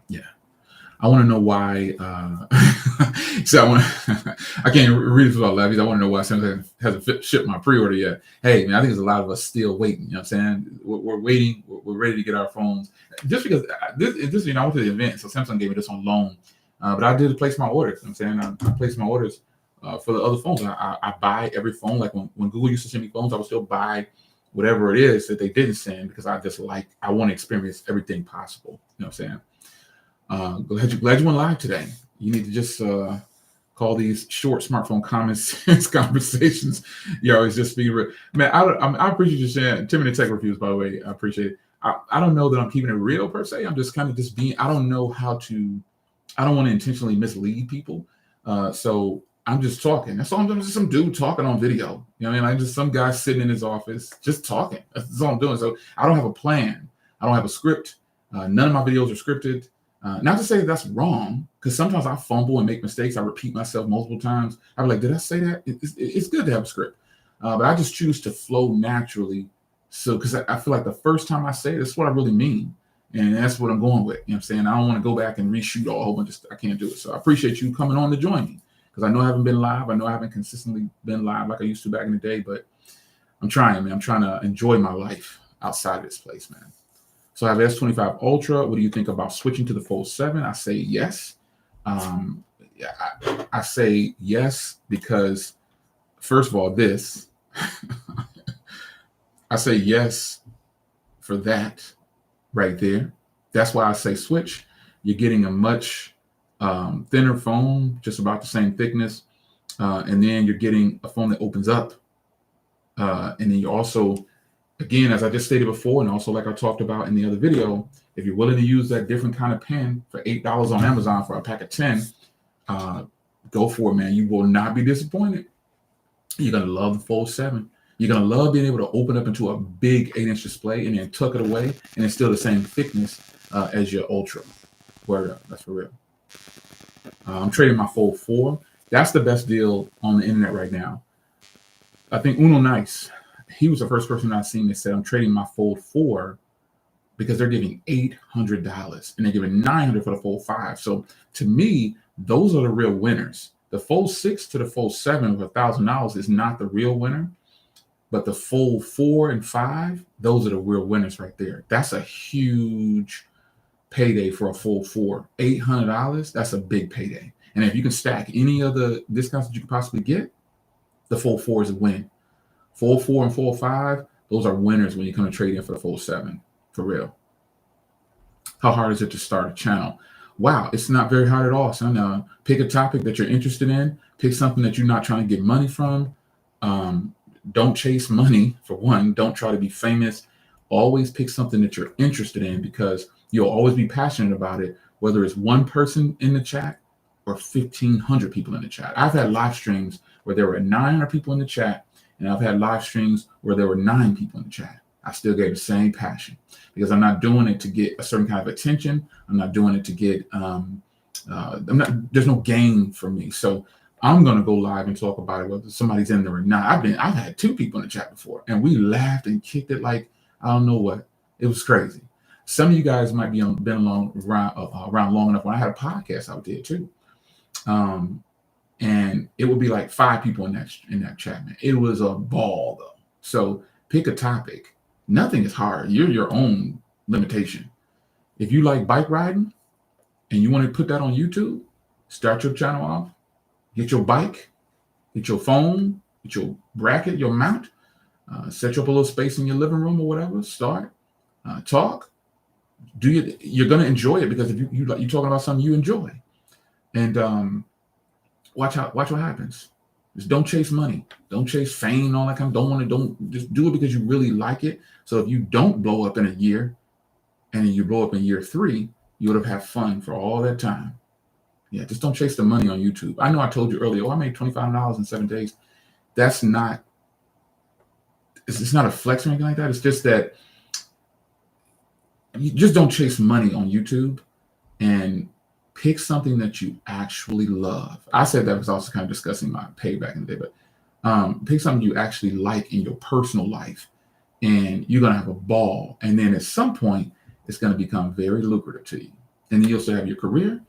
Yeah. I want to know why. So I can't read this without laughing. I want to know why Samsung hasn't shipped my pre-order yet. Hey, man, I think there's a lot of us still waiting. You know what I'm saying? We're waiting. We're ready to get our phones. Just because I went to the event, so Samsung gave me this on loan. But I did place my orders. You know what I'm saying? I placed my orders for the other phones. I buy every phone. Like when Google used to send me phones, I would still buy whatever it is that they didn't send, because I want to experience everything possible. You know what I'm saying? Glad you went live today. You need to just call these short smartphone conversations. You're always just being real. Man, I appreciate you sharing 10-minute tech reviews, by the way. I appreciate it. I don't know that I'm keeping it real per se. I'm just kind of just being, I don't know how to, I don't want to intentionally mislead people. So I'm just talking. That's all. I'm just some dude talking on video. You know what I mean? Like just some guy sitting in his office just talking. That's all I'm doing. So I don't have a plan. I don't have a script. None of my videos are scripted. Not to say that's wrong, because sometimes I fumble and make mistakes. I repeat myself multiple times. I'm like, did I say that? It's good to have a script, but I just choose to flow naturally. So, because I feel like the first time I say it, that's what I really mean, and that's what I'm going with. You know what I'm saying? I don't want to go back and reshoot a whole bunch of stuff. I can't do it. So I appreciate you coming on to join me, because I know I haven't been live. I know I haven't consistently been live like I used to back in the day, but I'm trying, man. I'm trying to enjoy my life. outside of this place, man. So I have S25 Ultra. What do you think about switching to the Fold 7? I say yes. Yeah, I say yes because, first of all, this. I say yes for that right there. That's why I say switch. You're getting a much thinner phone, just about the same thickness. And then you're getting a phone that opens up. And then you also, again, as I just stated before, and also like I talked about in the other video, if you're willing to use that different kind of pen for $8 on Amazon for a pack of 10, go for it, man. You will not be disappointed. You're going to love the Fold 7. You're going to love being able to open up into a big 8-inch display and then tuck it away, and it's still the same thickness as your Ultra. Word up. That's for real. I'm trading my Fold 4. That's the best deal on the internet right now. I think Uno Nice, he was the first person I've seen that said, I'm trading my Fold 4 because they're giving $800 and they're giving $900 for the Fold 5. So to me, those are the real winners. The Fold 6 to the Fold 7 with $1,000 is not the real winner, but the Fold 4 and 5, those are the real winners right there. That's a huge payday for a Fold 4. $800, that's a big payday. And if you can stack any of the discounts that you could possibly get, the Fold 4 is a win. Fold 4 and Fold 5, those are winners when you come to trade in for the Fold 7, for real. How hard is it to start a channel? Wow, it's not very hard at all, son. Pick a topic that you're interested in. Pick something that you're not trying to get money from. Don't chase money, for one. Don't try to be famous. Always pick something that you're interested in because you'll always be passionate about it, whether it's one person in the chat or 1,500 people in the chat. I've had live streams where there were 900 people in the chat, and I've had live streams where there were 9 people in the chat. I still gave the same passion because I'm not doing it to get a certain kind of attention. I'm not doing it to get, there's no gain for me. So I'm going to go live and talk about it, whether somebody's in there or not. I've had 2 people in the chat before, and we laughed and kicked it like, I don't know what. It was crazy. Some of you guys might be been around long enough when I had a podcast out there too. And it would be like 5 people in that chat, man. It was a ball though. So pick a topic. Nothing is hard. You're your own limitation. If you like bike riding and you want to put that on YouTube, start your channel off, get your bike, get your phone, get your bracket, your mount, set you up a little space in your living room or whatever, start, talk. You're going to enjoy it because if you're talking about something you enjoy. And watch what happens. Just don't chase money. Don't chase fame and all that kind of. Don't just do it because you really like it. So if you don't blow up in a year and then you blow up in year 3, you would have had fun for all that time. Yeah, just don't chase the money on YouTube. I know I told you earlier, I made $25 in 7 days. That's not, it's not a flex or anything like that. It's just that you just don't chase money on YouTube and pick something that you actually love. I said that because I was kind of discussing my pay back in the day, but pick something you actually like in your personal life and you're going to have a ball. And then at some point, it's going to become very lucrative to you. And then you'll still have your career,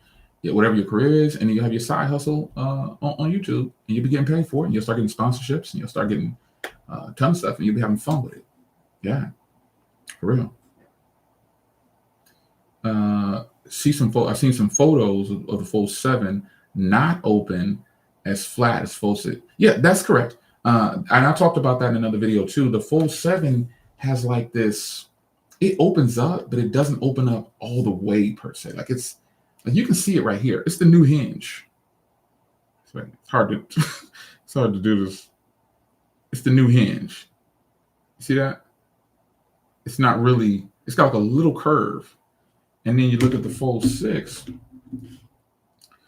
whatever your career is, and then you'll have your side hustle on YouTube, and you'll be getting paid for it, and you'll start getting sponsorships, and you'll start getting a ton of stuff, and you'll be having fun with it. Yeah, for real. I've seen some photos of the Fold 7 not open as flat as Fold 6. Yeah, that's correct. And I talked about that in another video too. The Fold 7 has like this, it opens up, but it doesn't open up all the way per se. Like you can see it right here. It's the new hinge. It's hard to do this. It's the new hinge. You see that? It's not really, it's got like a little curve. And then you look at the Fold 6.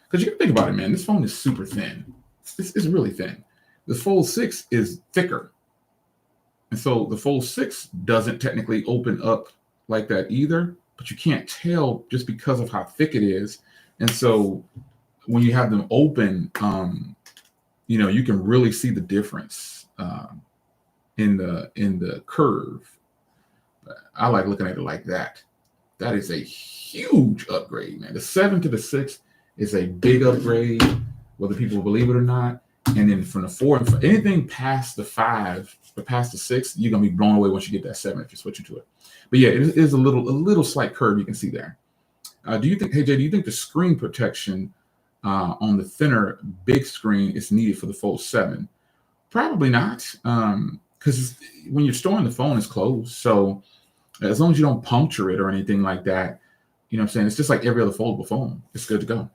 Because you can think about it, man. This phone is super thin. It's really thin. The Fold 6 is thicker. And so the Fold 6 doesn't technically open up like that either. But you can't tell just because of how thick it is. And so when you have them open, you can really see the difference in the curve. I like looking at it like that. That is a huge upgrade, man. The 7 to the 6 is a big upgrade, whether people believe it or not. And then from the 4 and 5, anything past the 5 or past the 6, you're gonna be blown away once you get that 7 if you're switching to it. But yeah, it is a little slight curve you can see there. Do you think, hey Jay, do you think the screen protection on the thinner big screen is needed for the Fold 7? Probably not, because when you're storing the phone, it's closed. So as long as you don't puncture it or anything like that, you know what I'm saying? It's just like every other foldable phone. It's good to go.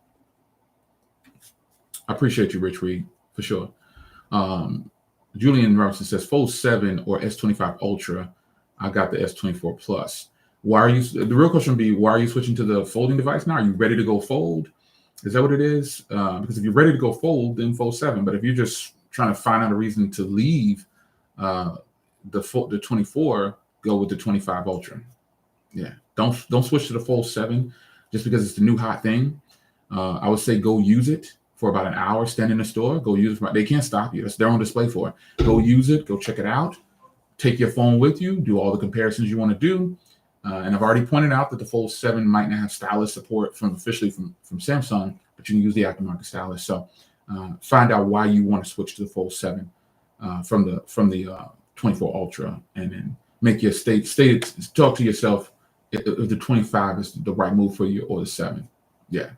I appreciate you, Rich Reed, for sure. Julian Robinson says Fold 7 or S25 Ultra. I got the S24 Plus. Why are you? The real question would be, why are you switching to the folding device now? Are you ready to go fold? Is that what it is? Because if you're ready to go fold, then Fold 7. But if you're just trying to find out a reason to leave the 24, go with the 25 Ultra. Yeah, don't switch to the Fold 7 just because it's the new hot thing. I would say go use it for about an hour, stand in the store, go use it. They can't stop you. That's their own display for it. Go use it, go check it out. Take your phone with you, do all the comparisons you want to do. And I've already pointed out that the Fold 7 might not have stylus support officially from Samsung, but you can use the aftermarket stylus. So find out why you want to switch to the Fold 7 from the 24 Ultra, and then make your talk to yourself if the 25 is the right move for you or the 7. Yeah.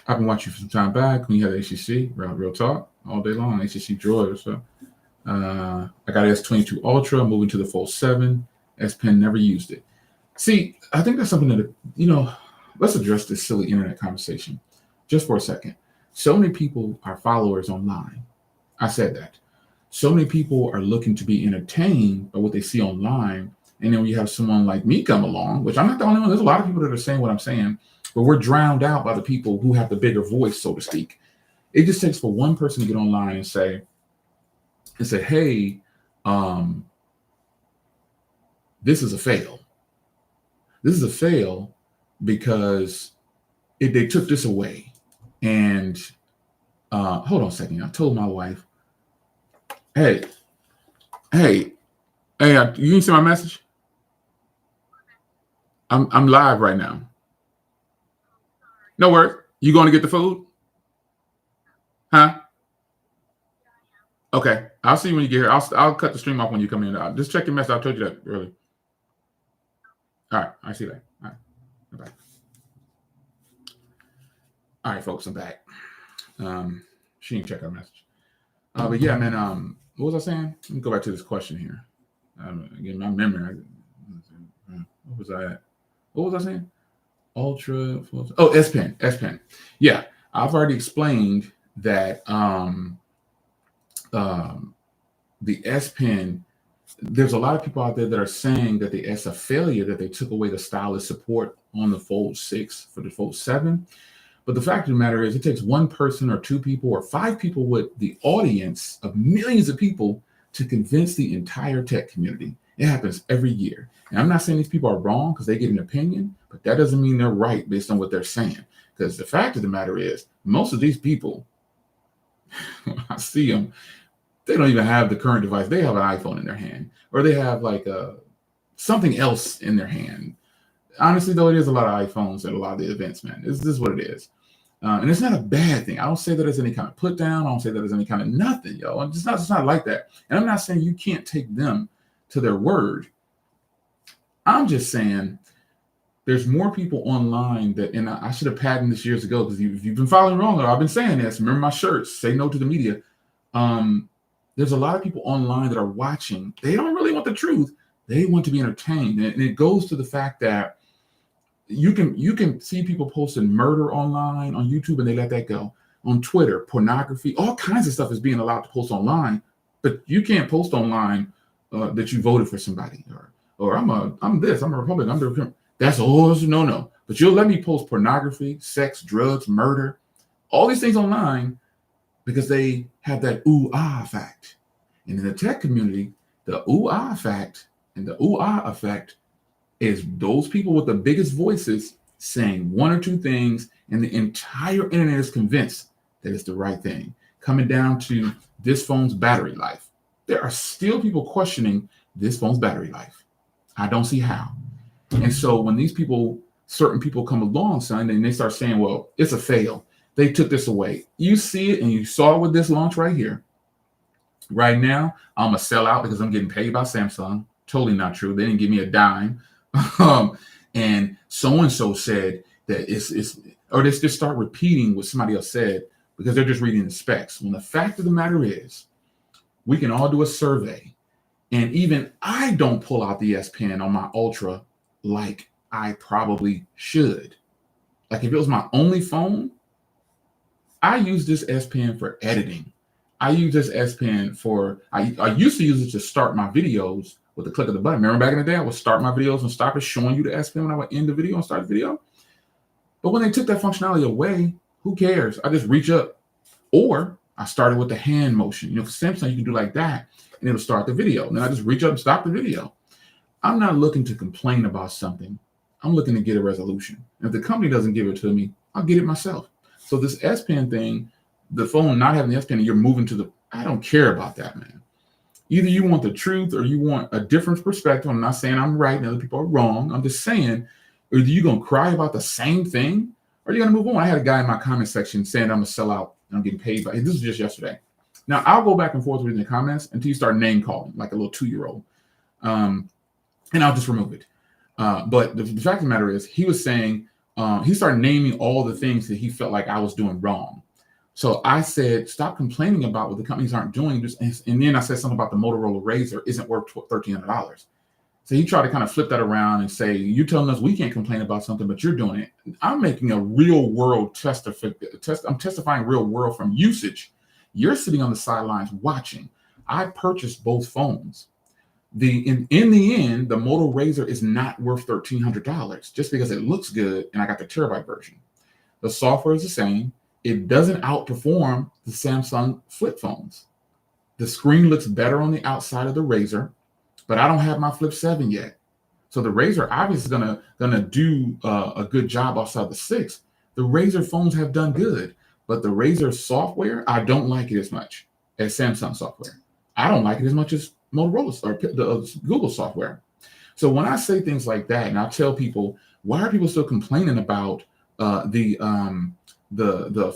I've been watching you for some time back when you had HTC, real talk, all day long, HTC Droid. So I got S22 Ultra, moving to the Fold 7. S Pen, never used it. See, I think that's something that, let's address this silly internet conversation just for a second. So many people are followers online. I said that. So many people are looking to be entertained by what they see online. And then when you have someone like me come along, which I'm not the only one, there's a lot of people that are saying what I'm saying, but we're drowned out by the people who have the bigger voice, so to speak. It just takes for one person to get online and say, hey, this is a fail. This is a fail because they took this away. And hold on a second. I told my wife, hey, you didn't see my message? I'm live right now. No worries. You going to get the food? Huh? Okay. I'll see you when you get here. I'll cut the stream off when you come in. Just check your message. I told you that earlier. All right. I see that. All right. Bye-bye. All right, folks. I'm back. She didn't check our message. But yeah, man. What was I saying? Let me go back to this question here. Again, my memory. What was I at? What was I saying? Ultra. Oh, S Pen. Yeah, I've already explained that the S Pen. There's a lot of people out there that are saying that it's a failure that they took away the stylus support on the Fold 6 for the Fold 7. But the fact of the matter is, it takes one person or two people or five people with the audience of millions of people to convince the entire tech community. It happens every year. And I'm not saying these people are wrong because they get an opinion, but that doesn't mean they're right based on what they're saying. Because the fact of the matter is, most of these people, when I see them, they don't even have the current device. They have an iPhone in their hand, or they have like something else in their hand. Honestly, though, it is a lot of iPhones at a lot of the events, man. This is what it is. And it's not a bad thing. I don't say that as any kind of put down. I don't say that as any kind of nothing, yo. It's not like that. And I'm not saying you can't take them to their word. I'm just saying there's more people online that, and I should have patented this years ago because if you've been following wrong, I've been saying this. Remember my shirts, say no to the media. There's a lot of people online that are watching. They don't really want the truth. They want to be entertained. And it goes to the fact that you can see people posting murder online on YouTube and they let that go. On Twitter, pornography, all kinds of stuff is being allowed to post online, but you can't post online that you voted for somebody or I'm a Republican, I'm the Republican. That's always no. But you'll let me post pornography, sex, drugs, murder, all these things online because they have that ooh-ah effect. And in the tech community, the ooh-ah effect and the ooh-ah effect is those people with the biggest voices saying one or two things, and the entire internet is convinced that it's the right thing. Coming down to this phone's battery life. There are still people questioning this phone's battery life. I don't see how. And so when certain people come along, son, and they start saying, well, it's a fail. they took this away. You see it and you saw it with this launch right here. Right now, I'm a sellout because I'm getting paid by Samsung. Totally not true. They didn't give me a dime. And so-and-so said that it's or they just start repeating what somebody else said because they're just reading the specs. When the fact of the matter is, we can all do a survey. And even I don't pull out the S Pen on my Ultra like I probably should. Like if it was my only phone, I use this S Pen for editing. I use this S Pen for, I used to use it to start my videos with the click of the button. Remember back in the day, I would start my videos and stop it showing you the S Pen when I would end the video and start the video. But when they took that functionality away, who cares? I just reach up. Or I started with the hand motion. You know, for Samsung, you can do like that and it'll start the video. And then I just reach up and stop the video. I'm not looking to complain about something. I'm looking to get a resolution. And if the company doesn't give it to me, I'll get it myself. So this S Pen thing, the phone not having the S Pen, and you're moving to the, I don't care about that, man. Either you want the truth or you want a different perspective. I'm not saying I'm right and other people are wrong. I'm just saying, either you're going to cry about the same thing or you're going to move on. I had a guy in my comment section saying I'm a sellout and I'm getting paid by, this was just yesterday. Now, I'll go back and forth reading the comments until you start name calling like a little 2-year-old. And I'll just remove it. But the fact of the matter is, he was saying, he started naming all the things that he felt like I was doing wrong. So I said, stop complaining about what the companies aren't doing. And then I said something about the Motorola Razr isn't worth $1,300. So he tried to kind of flip that around and say, you're telling us we can't complain about something, but you're doing it. I'm making a real world I'm testifying real world from usage. You're sitting on the sidelines watching. I purchased both phones. In the end, the Moto Razr is not worth $1,300 just because it looks good and I got the terabyte version. The software is the same. It doesn't outperform the Samsung flip phones. The screen looks better on the outside of the Razr, but I don't have my Flip 7 yet. So the Razr obviously is gonna do a good job outside the 6. The Razr phones have done good, but the Razr software, I don't like it as much as Samsung software. I don't like it as much as Motorola or the Google software. So when I say things like that, and I tell people, why are people still complaining about the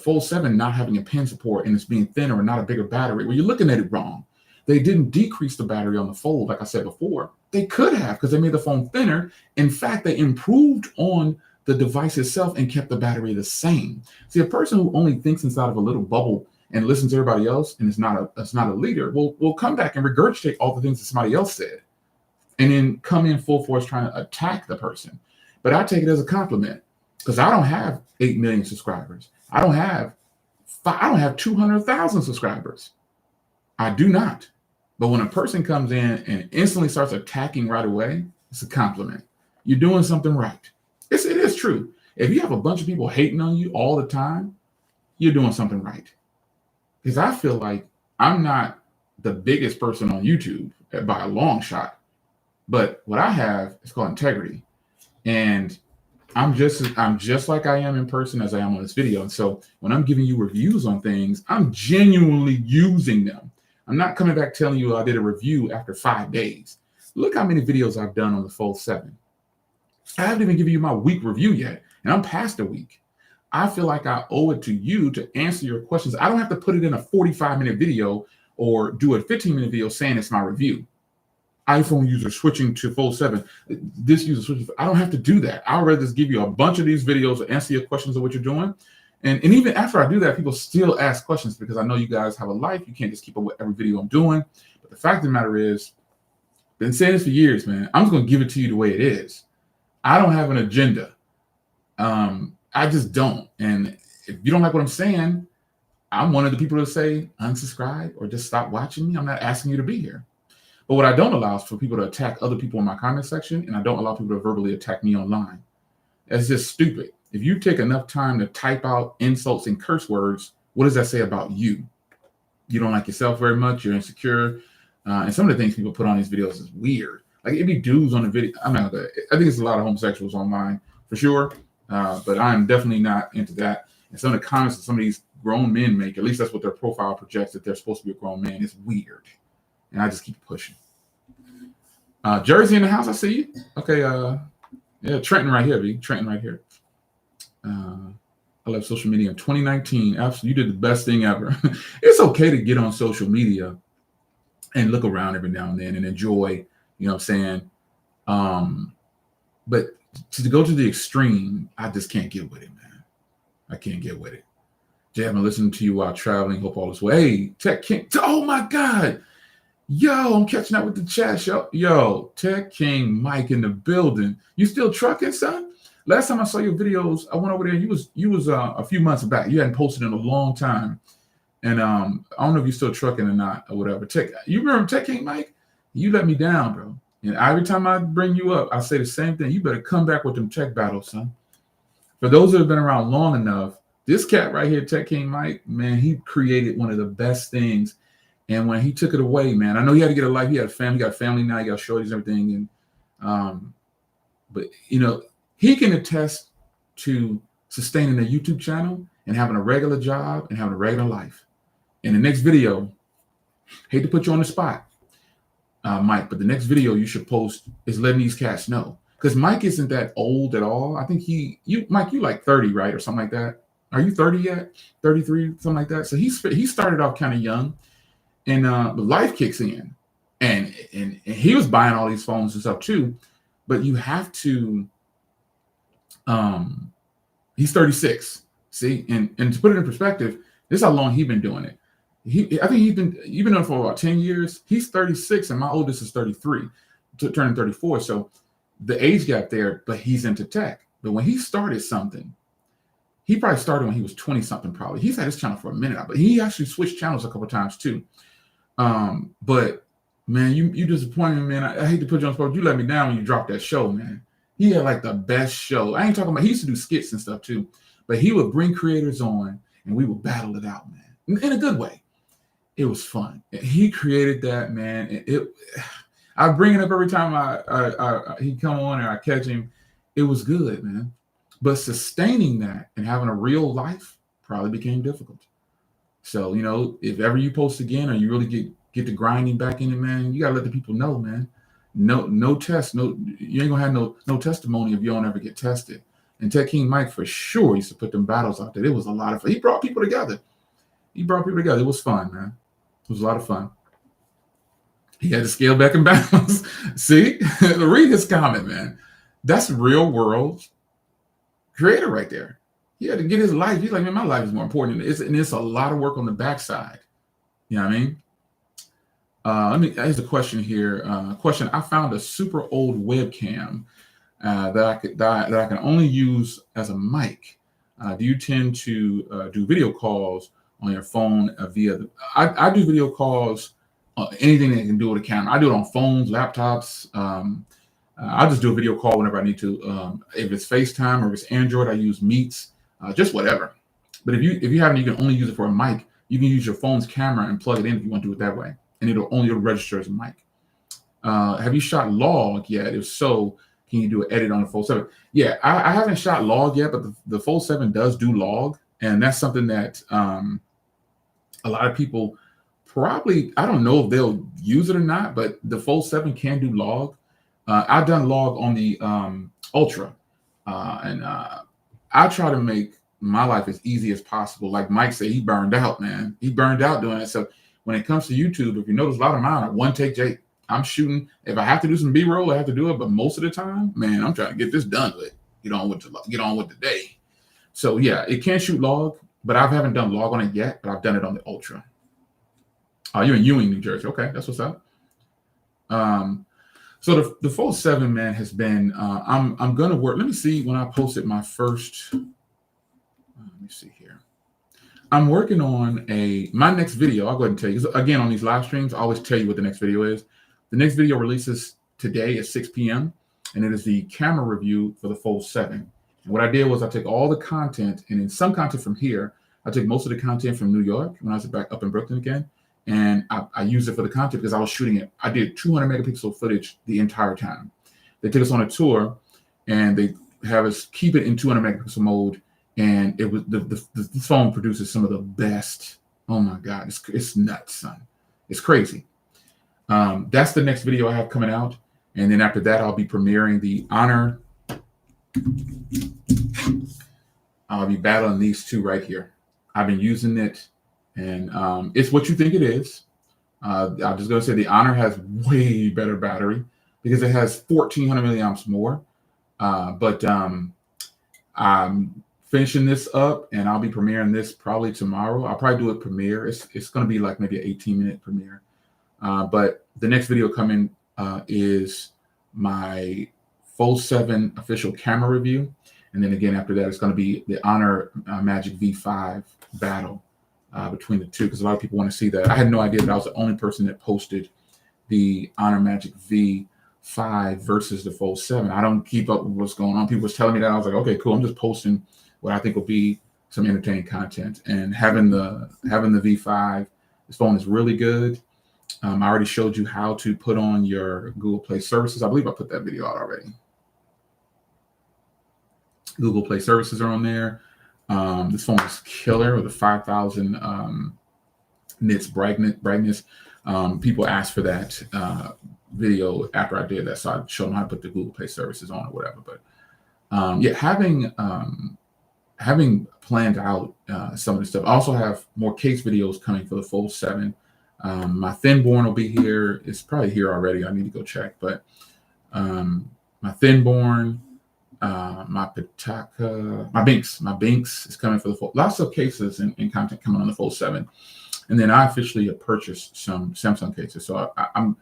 Fold 7 not having a pen support and it's being thinner and not a bigger battery? Well, you're looking at it wrong. They didn't decrease the battery on the Fold, like I said before. They could have, because they made the phone thinner. In fact, they improved on the device itself and kept the battery the same. See, a person who only thinks inside of a little bubble and listens to everybody else and is not a leader will come back and regurgitate all the things that somebody else said and then come in full force trying to attack the person. But I take it as a compliment because I don't have 8 million subscribers. I don't have 200,000 subscribers. I do not. But when a person comes in and instantly starts attacking right away, it's a compliment. You're doing something right. It is true. If you have a bunch of people hating on you all the time, you're doing something right. Because I feel like I'm not the biggest person on YouTube by a long shot. But what I have is called integrity. And I'm just like I am in person as I am on this video. And so when I'm giving you reviews on things, I'm genuinely using them. I'm not coming back telling you I did a review after 5 days. Look how many videos I've done on the Fold 7. I haven't even given you my week review yet, and I'm past a week. I feel like I owe it to you to answer your questions. I don't have to put it in a 45-minute video or do a 15-minute video saying it's my review. iPhone user switching to Fold 7. This user switching. I don't have to do that. I'll rather just give you a bunch of these videos to answer your questions of what you're doing. And even after I do that, people still ask questions because I know you guys have a life. You can't just keep up with every video I'm doing. But the fact of the matter is, I've been saying this for years, man. I'm just going to give it to you the way it is. I don't have an agenda. I just don't. And if you don't like what I'm saying, I'm one of the people that say unsubscribe or just stop watching me. I'm not asking you to be here. But what I don't allow is for people to attack other people in my comment section, and I don't allow people to verbally attack me online. That's just stupid. If you take enough time to type out insults and curse words, what does that say about you? You don't like yourself very much. You're insecure. And some of the things people put on these videos is weird. Like it'd be dudes on the video. I think it's a lot of homosexuals online for sure. But I'm definitely not into that. And some of the comments that some of these grown men make, at least that's what their profile projects, that they're supposed to be a grown man, is weird. And I just keep pushing. Jersey in the house, I see you. Okay, yeah, Trenton right here, B. Trenton right here. I left social media in 2019. Absolutely, you did the best thing ever. It's okay to get on social media and look around every now and then and enjoy, you know what I'm saying? But to go to the extreme, I just can't get with it, man. I can't get with it. Jay, I've been listening to you while traveling. Hope all is well. Hey, Tech King. Oh my God. Yo, I'm catching up with the chat. Yo, Tech King Mike in the building. You still trucking, son? Last time I saw your videos, I went over there. You was a few months back. You hadn't posted in a long time, and I don't know if you're still trucking or not or whatever. You remember Tech King Mike? You let me down, bro. And every time I bring you up, I say the same thing. You better come back with them tech battles, son. For those that have been around long enough, this cat right here, Tech King Mike, man, he created one of the best things. And when he took it away, man, I know he had to get a life. He had a family. He got a family now. He got shorties and everything. And but you know, he can attest to sustaining a YouTube channel and having a regular job and having a regular life. In the next video, hate to put you on the spot, Mike, but the next video you should post is letting these cats know. Because Mike isn't that old at all. I think Mike, you like 30, right? Or something like that. Are you 30 yet? 33, something like that. So he started off kind of young. And life kicks in. And he was buying all these phones and stuff too. But you have to, he's 36. See, and to put it in perspective, this is how long he's been doing it. I think you've been doing it for about 10 years. He's 36 and my oldest is 33, turning 34. So the age gap there, but he's into tech. But when he started something, he probably started when he was 20 something probably. He's had his channel for a minute now, but he actually switched channels a couple of times too. But man, you disappointed me, man. I hate to put you on spot. You let me down when you dropped that show, man. He had like the best show. I ain't talking about, he used to do skits and stuff too, but he would bring creators on and we would battle it out, man, in a good way. It was fun. He created that, man. I bring it up every time he come on and I catch him. It was good, man. But sustaining that and having a real life probably became difficult. So, you know, if ever you post again or you really get the grinding back in it, man, you gotta let the people know, man. No test, you ain't gonna have no testimony if you don't ever get tested. And Tech King Mike for sure used to put them battles out there. It was a lot of fun. He brought people together. It was fun, man. It was a lot of fun. He had to scale back and balance. See, read his comment, man. That's real world creator right there. He had to get his life. He's like, man, my life is more important. And it's a lot of work on the backside. You know what I mean? Here's a question here. Question: I found a super old webcam that I can only use as a mic. Do you tend to do video calls on your phone via the? I do video calls. Anything that can do with a camera. I do it on phones, laptops. I just do a video call whenever I need to. If it's FaceTime or if it's Android, I use Meets. Just whatever. But if you haven't, you can only use it for a mic. You can use your phone's camera and plug it in if you want to do it that way, and it'll only register as a mic. Have you shot log yet? If so, can you do an edit on the Fold 7? Yeah, I haven't shot log yet, but the Fold 7 does do log, and that's something that a lot of people probably, I don't know if they'll use it or not, but the Fold 7 can do log. I've done log on the Ultra, and I try to make my life as easy as possible. Like Mike said, he burned out, man. He burned out doing it. So when it comes to YouTube, if you notice, a lot of mine are one take Jake. I'm shooting. If I have to do some B-roll, I have to do it. But most of the time, man, I'm trying to get this done with. Get on with the day. So yeah, it can shoot log, but I haven't done log on it yet. But I've done it on the Ultra. You're in Ewing, New Jersey. Okay, that's what's up. So the Fold 7, man, has been. I'm gonna work. Let me see when I posted my first. Let me see here. I'm working on my next video. I'll go ahead and tell you. Again, on these live streams, I always tell you what the next video is. The next video releases today at 6 p.m. and it is the camera review for the Fold 7. And what I did was I took all the content, and in some content from here, I took most of the content from New York when I was back up in Brooklyn again, and I used it for the content because I was shooting it. I did 200 megapixel footage the entire time. They took us on a tour, and they have us keep it in 200 megapixel mode. And it was the phone produces some of the best. Oh my God, it's nuts, son. It's crazy. That's the next video I have coming out, and then after that, I'll be premiering the Honor I'll be battling these two right here. I've been using it, and it's what you think it is. I'm just going to say the Honor has way better battery because it has 1,400 milliamps more. But I'm finishing this up, and I'll be premiering this probably tomorrow. I'll probably do a premiere. It's going to be like maybe an 18-minute premiere. But the next video coming is my Fold 7 official camera review. And then again, after that, it's going to be the Honor Magic V5 battle between the two, because a lot of people want to see that. I had no idea that I was the only person that posted the Honor Magic V5 versus the Fold 7. I don't keep up with what's going on. People was telling me that. I was like, okay, cool. I'm just posting what I think will be some entertaining content. And having the V5, this phone is really good. I already showed you how to put on your Google Play services. I believe I put that video out already. Google Play services are on there. This phone is killer with a 5,000 nits brightness. People asked for that video after I did that, so I showed them how to put the Google Play services on or whatever. But yeah, having planned out some of this stuff. I also have more case videos coming for the Fold 7. My Thinborn will be here. It's probably here already. I need to go check. But my Thinborn, my Pitaka, my Binks is coming for the Fold. Lots of cases and content coming on the Fold 7. And then I officially have purchased some Samsung cases. So I'm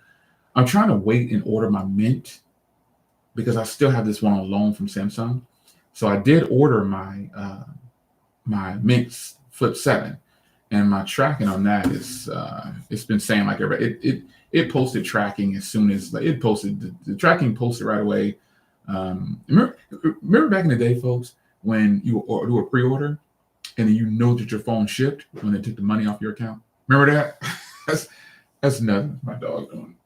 trying to wait and order my Mint because I still have this one on loan from Samsung. So I did order my my Mint Flip 7. And my tracking on that is, it's been saying like it posted tracking as soon as like it posted, the tracking posted right away. Remember back in the day, folks, when you do a pre-order and then you know that your phone shipped when they took the money off your account? Remember that? that's nothing. My dog doing,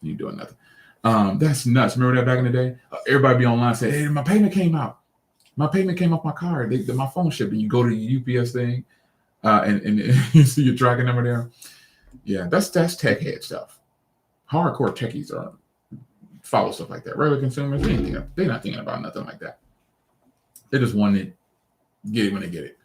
you doing nothing. That's nuts. Remember that back in the day? Everybody be online saying, hey, my payment came out. My payment came off my card. My phone shipped. And you go to the UPS thing. And you see your tracking number there. Yeah, that's tech head stuff. Hardcore techies are follow stuff like that. Regular consumers, they're not thinking about nothing like that. They just want to get it when they get it.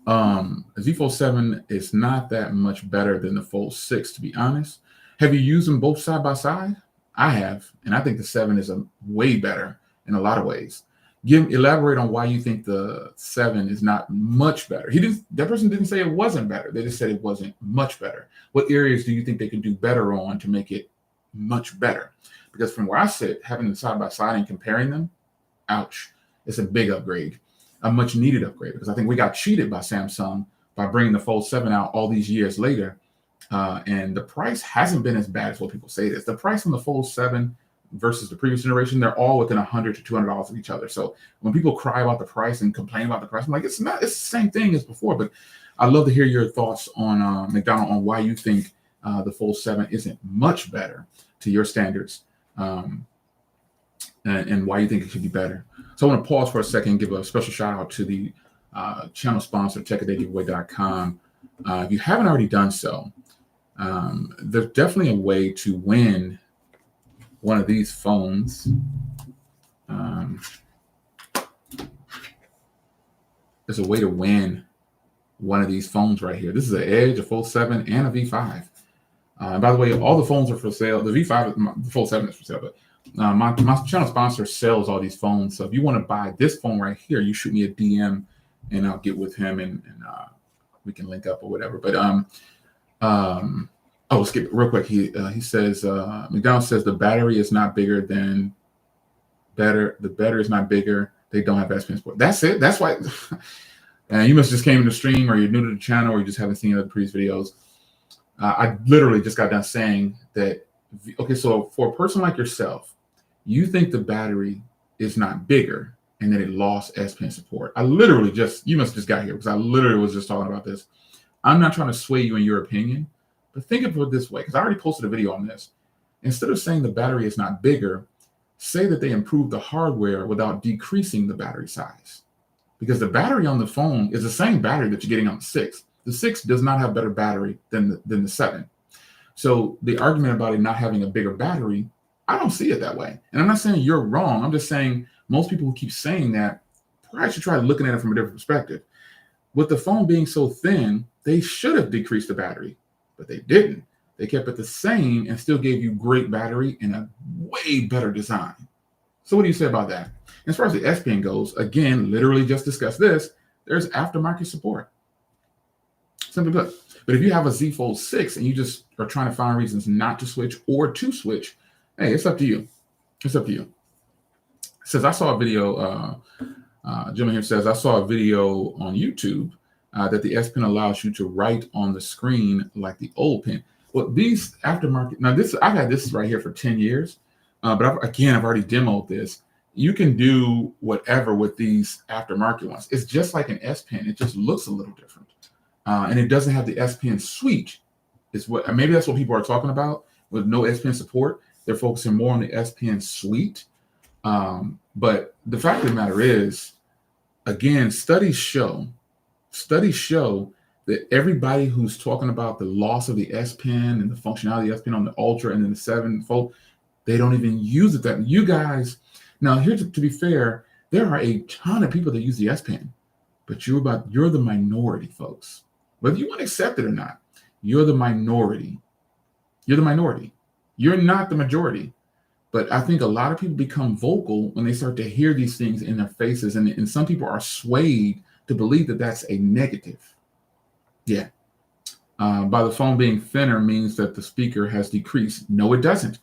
The Z Fold 7 is not that much better than the Fold 6, to be honest. Have you used them both side by side? I have, and I think the 7 is way better in a lot of ways. Elaborate on why you think the 7 is not much better. That person didn't say it wasn't better. They just said it wasn't much better. What areas do you think they could do better on to make it much better? Because from where I sit, having them side by side and comparing them, ouch, it's a big upgrade, a much needed upgrade. Because I think we got cheated by Samsung by bringing the Fold 7 out all these years later. And the price hasn't been as bad as what people say it is. The price on the Fold 7 versus the previous generation, they're all within $100 to $200 of each other. So when people cry about the price and complain about the price, I'm like, it's the same thing as before. But I'd love to hear your thoughts on McDonald on why you think the Fold 7 isn't much better to your standards, and why you think it could be better. So I want to pause for a second and give a special shout out to the channel sponsor, techadaygiveaway.com. If you haven't already done so, there's definitely a way to win one of these phones. There's a way to win one of these phones right here. This is an Edge, a Fold 7, and a V5. By the way, all the phones are for sale. The V5, the Fold 7 is for sale, but my channel sponsor sells all these phones. So if you want to buy this phone right here, you shoot me a DM and I'll get with him and we can link up or whatever. But oh, skip it real quick. He says, McDonald says the battery is not bigger than better. The battery is not bigger. They don't have S Pen support. That's it. That's why. And you must just came in the stream, or you're new to the channel, or you just haven't seen other previous videos. I literally just got done saying that. Okay, so for a person like yourself, you think the battery is not bigger and that it lost S Pen support. I literally you must have just got here because I literally was just talking about this. I'm not trying to sway you in your opinion. But think of it this way, because I already posted a video on this. Instead of saying the battery is not bigger, say that they improved the hardware without decreasing the battery size. Because the battery on the phone is the same battery that you're getting on the 6. The 6 does not have better battery than the 7. So the argument about it not having a bigger battery, I don't see it that way. And I'm not saying you're wrong. I'm just saying most people who keep saying that probably should try looking at it from a different perspective. With the phone being so thin, they should have decreased the battery, but they didn't. They kept it the same and still gave you great battery and a way better design. So what do you say about that? As far as the S Pen goes, again, literally just discussed this, there's aftermarket support. Simply put. But if you have a Z Fold 6 and you just are trying to find reasons not to switch or to switch, hey, it's up to you. It's up to you. Says, I saw a video, Jimmy here says, I saw a video on YouTube that the S Pen allows you to write on the screen like the old pen. Well, these aftermarket, now this, I've had this right here for 10 years, but I've already demoed this. You can do whatever with these aftermarket ones. It's just like an S Pen. It just looks a little different. And it doesn't have the S Pen suite. Is what maybe that's what people are talking about with no S Pen support. They're focusing more on the S Pen suite. But the fact of the matter is, again, studies show that everybody who's talking about the loss of the S Pen and the functionality of the S Pen on the Ultra and then the 7 Fold, they don't even use it. That you guys, now here's to be fair, there are a ton of people that use the S Pen, but you're the minority, folks. Whether you want to accept it or not, you're the minority. You're the minority. You're not the majority. But I think a lot of people become vocal when they start to hear these things in their faces, and some people are swayed to believe that that's a negative. Yeah. By the phone being thinner means that the speaker has decreased. No, it doesn't.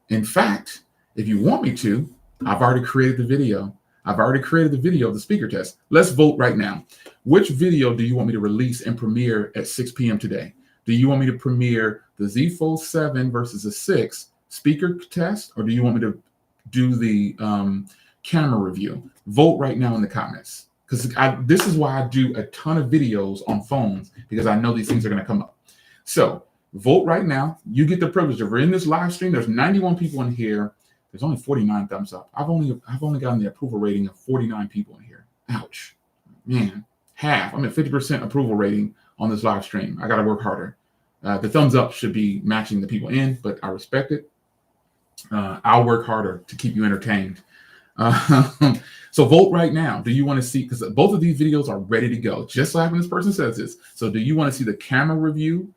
In fact, if you want me to, I've already created the video. I've already created the video of the speaker test. Let's vote right now. Which video do you want me to release and premiere at 6 p.m. today? Do you want me to premiere the Z Fold 7 versus the 6 speaker test, or do you want me to do the camera review? Vote right now in the comments, because this is why I do a ton of videos on phones, because I know these things are going to come up. So vote right now. You get the privilege. If we're in this live stream, there's 91 people in here. There's only 49 thumbs up. I've only gotten the approval rating of 49 people in here. Ouch, man, half. I'm at 50% approval rating on this live stream. I got to work harder. The thumbs up should be matching the people in, but I respect it. I'll work harder to keep you entertained. So vote right now. Do you want to see, because both of these videos are ready to go, just like when this person says this. So do you want to see the camera review,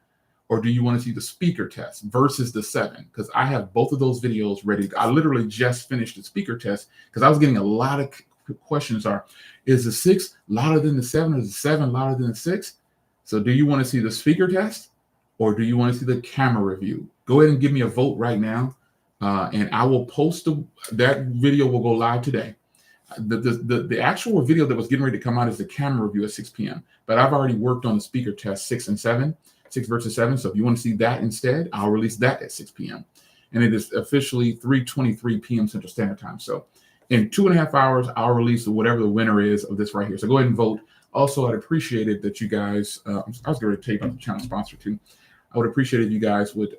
or do you want to see the speaker test versus the 7? Because I have both of those videos ready. I literally just finished the speaker test because I was getting a lot of questions is the 6 louder than the 7, or is the 7 louder than the 6? So do you want to see the speaker test, or do you want to see the camera review? Go ahead and give me a vote right now. And I will post that video will go live today. The actual video that was getting ready to come out is the camera review at 6 p.m. But I've already worked on the speaker test 6 and 7, 6 versus 7. So if you want to see that instead, I'll release that at 6 p.m. And it is officially 3:23 p.m. Central Standard Time. So in 2.5 hours, I'll release whatever the winner is of this right here. So go ahead and vote. Also, I'd appreciate it that you guys, I was going to tell you about the channel sponsor too. I would appreciate it if you guys would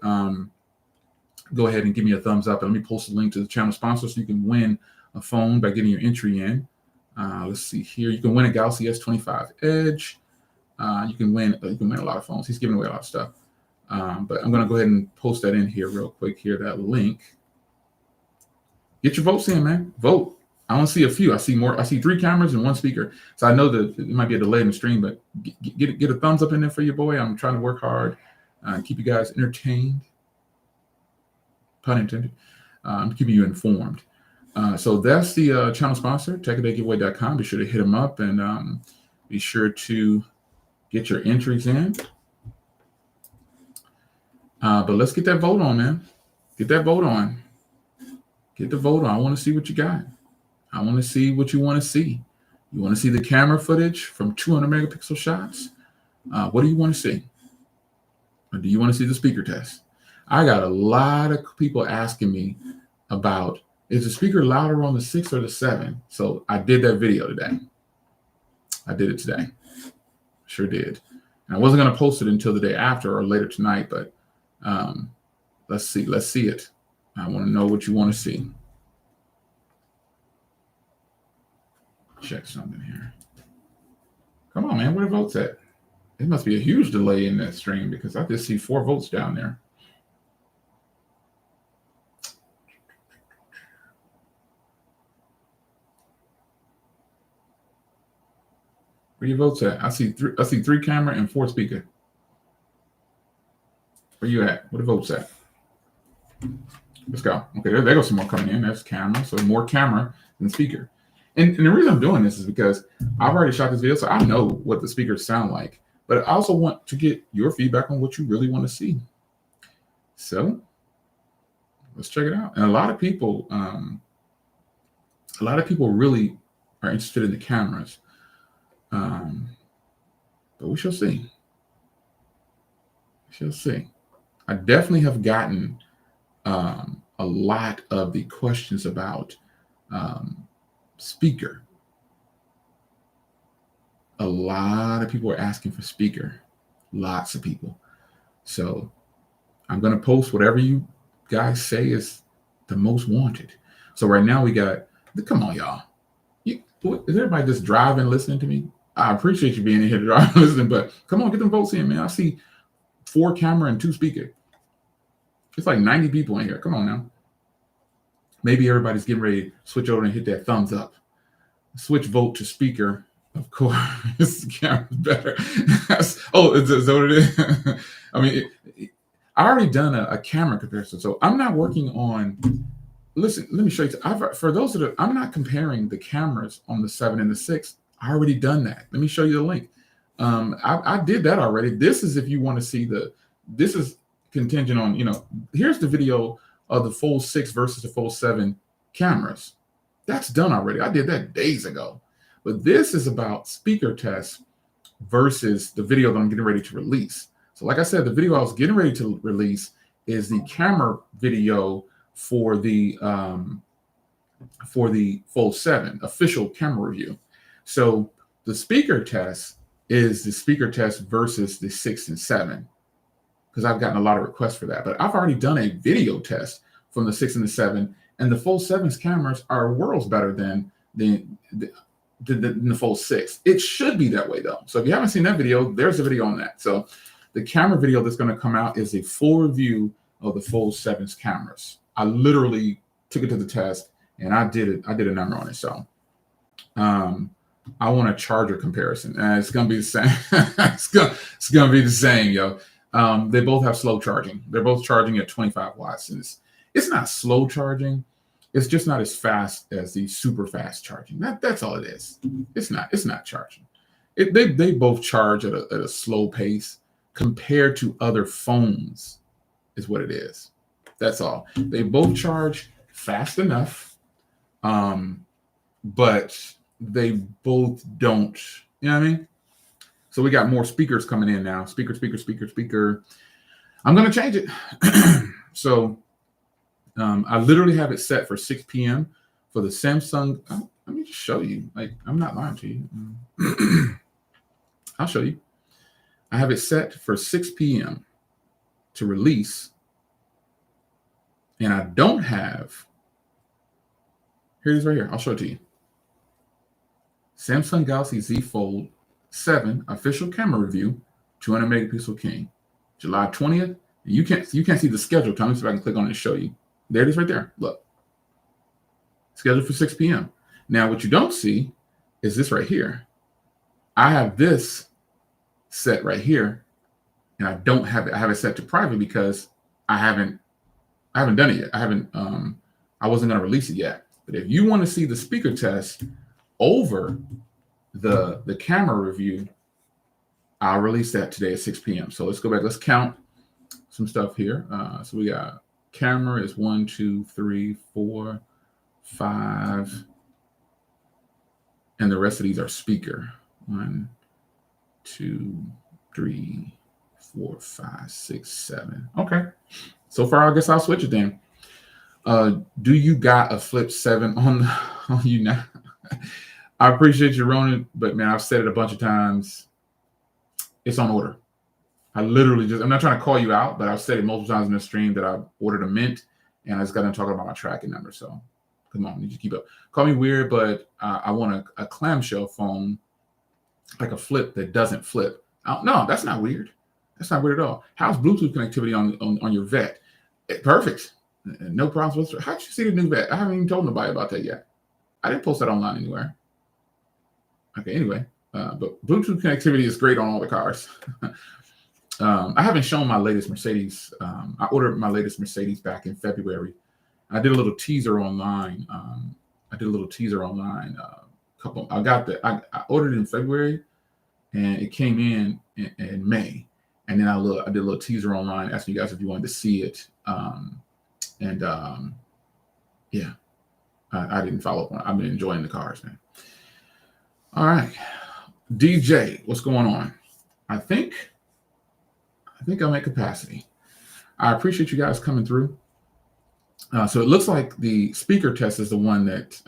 go ahead and give me a thumbs up, and let me post a link to the channel sponsor so you can win a phone by getting your entry in. Let's see here. You can win a Galaxy S25 Edge. You can win a lot of phones. He's giving away a lot of stuff. But I'm going to go ahead and post that in here real quick here, that link. Get your votes in, man. Vote. I don't see a few. I see more. I see 3 cameras and 1 speaker. So I know that it might be a delay in the stream, but get a thumbs up in there for your boy. I'm trying to work hard, keep you guys entertained. Pun intended. I'm keeping you informed. So that's the channel sponsor, techadaygiveaway.com. Be sure to hit them up, and be sure to get your entries in. But let's get that vote on, man. Get that vote on. Get the vote on. I want to see what you got. I want to see what you want to see. You want to see the camera footage from 200 megapixel shots? What do you want to see? Or do you want to see the speaker test? I got a lot of people asking me about, is the speaker louder on the 6 or the 7? So I did that video today. I did it today. Sure did. And I wasn't going to post it until the day after or later tonight, but let's see. Let's see it. I want to know what you want to see. Check something here. Come on, man. Where the votes at? It must be a huge delay in that stream because I just see 4 votes down there. Where your votes at? I see three camera and 4 speaker. Where you at? Where the votes at? Let's go. Okay, there goes some more coming in. That's camera. So more camera than speaker. And the reason I'm doing this is because I've already shot this video, so I know what the speakers sound like. But I also want to get your feedback on what you really want to see. So let's check it out. And a lot of people really are interested in the cameras. But we shall see. We shall see. I definitely have gotten a lot of the questions about speaker. A lot of people are asking for speaker. Lots of people. So I'm going to post whatever you guys say is the most wanted. So right now we got, come on, y'all. Is everybody just driving, listening to me? I appreciate you being in here driving, listening, but come on, get them votes in, man. I see 4 camera and 2 speaker. It's like 90 people in here. Come on now. Maybe everybody's getting ready to switch over and hit that thumbs up. Switch vote to speaker. Of course, the camera's better. Oh, is that what it is? I mean, I already done a camera comparison, so I'm not working on. Listen, let me show you. For those that I'm not comparing the cameras on the 7 and the 6. I already done that. Let me show you the link. I did that already. This is if you want to see this is contingent on, here's the video of the Fold 6 versus the Fold 7 cameras. That's done already. I did that days ago. But this is about speaker tests versus the video that I'm getting ready to release. So like I said, the video I was getting ready to release is the camera video for the Fold 7 official camera review. So the speaker test is the speaker test versus the 6 and 7, because I've gotten a lot of requests for that. But I've already done a video test from the 6 and the 7, and the Fold 7's cameras are worlds better than the Fold 6. It should be that way though. So if you haven't seen that video, there's a video on that. So the camera video that's going to come out is a full review of the Fold 7's cameras. I literally took it to the test and I did a number on it. So I want a charger comparison. It's going to be the same. it's going to be the same, yo. They both have slow charging. They're both charging at 25 watts. And it's not slow charging. It's just not as fast as the super fast charging. That's all it is. It's not charging. They both charge at a slow pace compared to other phones is what it is. That's all. They both charge fast enough, but they both don't, you know what I mean? So we got more speakers coming in now. Speaker. I'm going to change it. So I literally have it set for 6 p.m. for the Samsung. Let me just show you. Like, I'm not lying to you. I'll show you. I have it set for 6 p.m. to release. And I don't have. Here it is right here. I'll show it to you. Samsung Galaxy Z Fold 7 official camera review, 200 megapixel King, July 20th. You can't see the schedule. Tell me if I can click on it and show you. There it is right there. Look. Scheduled for 6 p.m. Now, what you don't see is this right here. I have this set right here, and I don't have it. I have it set to private because I haven't done it yet. I wasn't going to release it yet. But if you want to see the speaker test over the camera review, I'll release that today at 6 p.m. So let's go back. Let's count some stuff here. So we got camera is 1, 2, 3, 4, 5. And the rest of these are speaker. 1, 2, 3, 4, 5, 6, 7. Okay. So far, I guess I'll switch it then. Do you got a Flip 7 on you now? I appreciate you, Ronan, but man, I've said it a bunch of times. It's on order. I'm not trying to call you out, but I've said it multiple times in the stream that I ordered a Mint, and I just got done talking about my tracking number. So come on, you just keep up. Call me weird, but I want a clamshell phone, like a Flip that doesn't flip. No, that's not weird. That's not weird at all. How's Bluetooth connectivity on your Vet? Perfect. No problems whatsoever. How'd you see the new Vet? I haven't even told nobody about that yet. I didn't post that online anywhere. Okay, anyway. But Bluetooth connectivity is great on all the cars. I haven't shown my latest Mercedes. I ordered my latest Mercedes back in February. I did a little teaser online. I ordered it in February, and it came in May. And then I did a little teaser online asking you guys if you wanted to see it. Yeah, I didn't follow up on it. I've been enjoying the cars, man. All right, DJ, what's going on? I think I'm at capacity. I appreciate you guys coming through. So it looks like the speaker test is the one that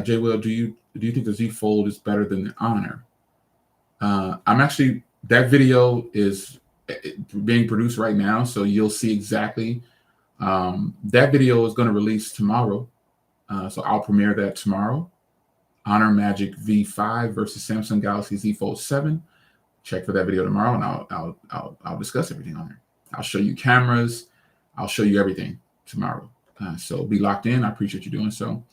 J. Will, do you think the Z Fold is better than the Honor? That video is being produced right now, so you'll see exactly. That video is going to release tomorrow, so I'll premiere that tomorrow. Honor Magic V5 versus Samsung Galaxy Z Fold 7. Check for that video tomorrow, and I'll discuss everything on there. I'll show you cameras. I'll show you everything tomorrow. So be locked in. I appreciate you doing so.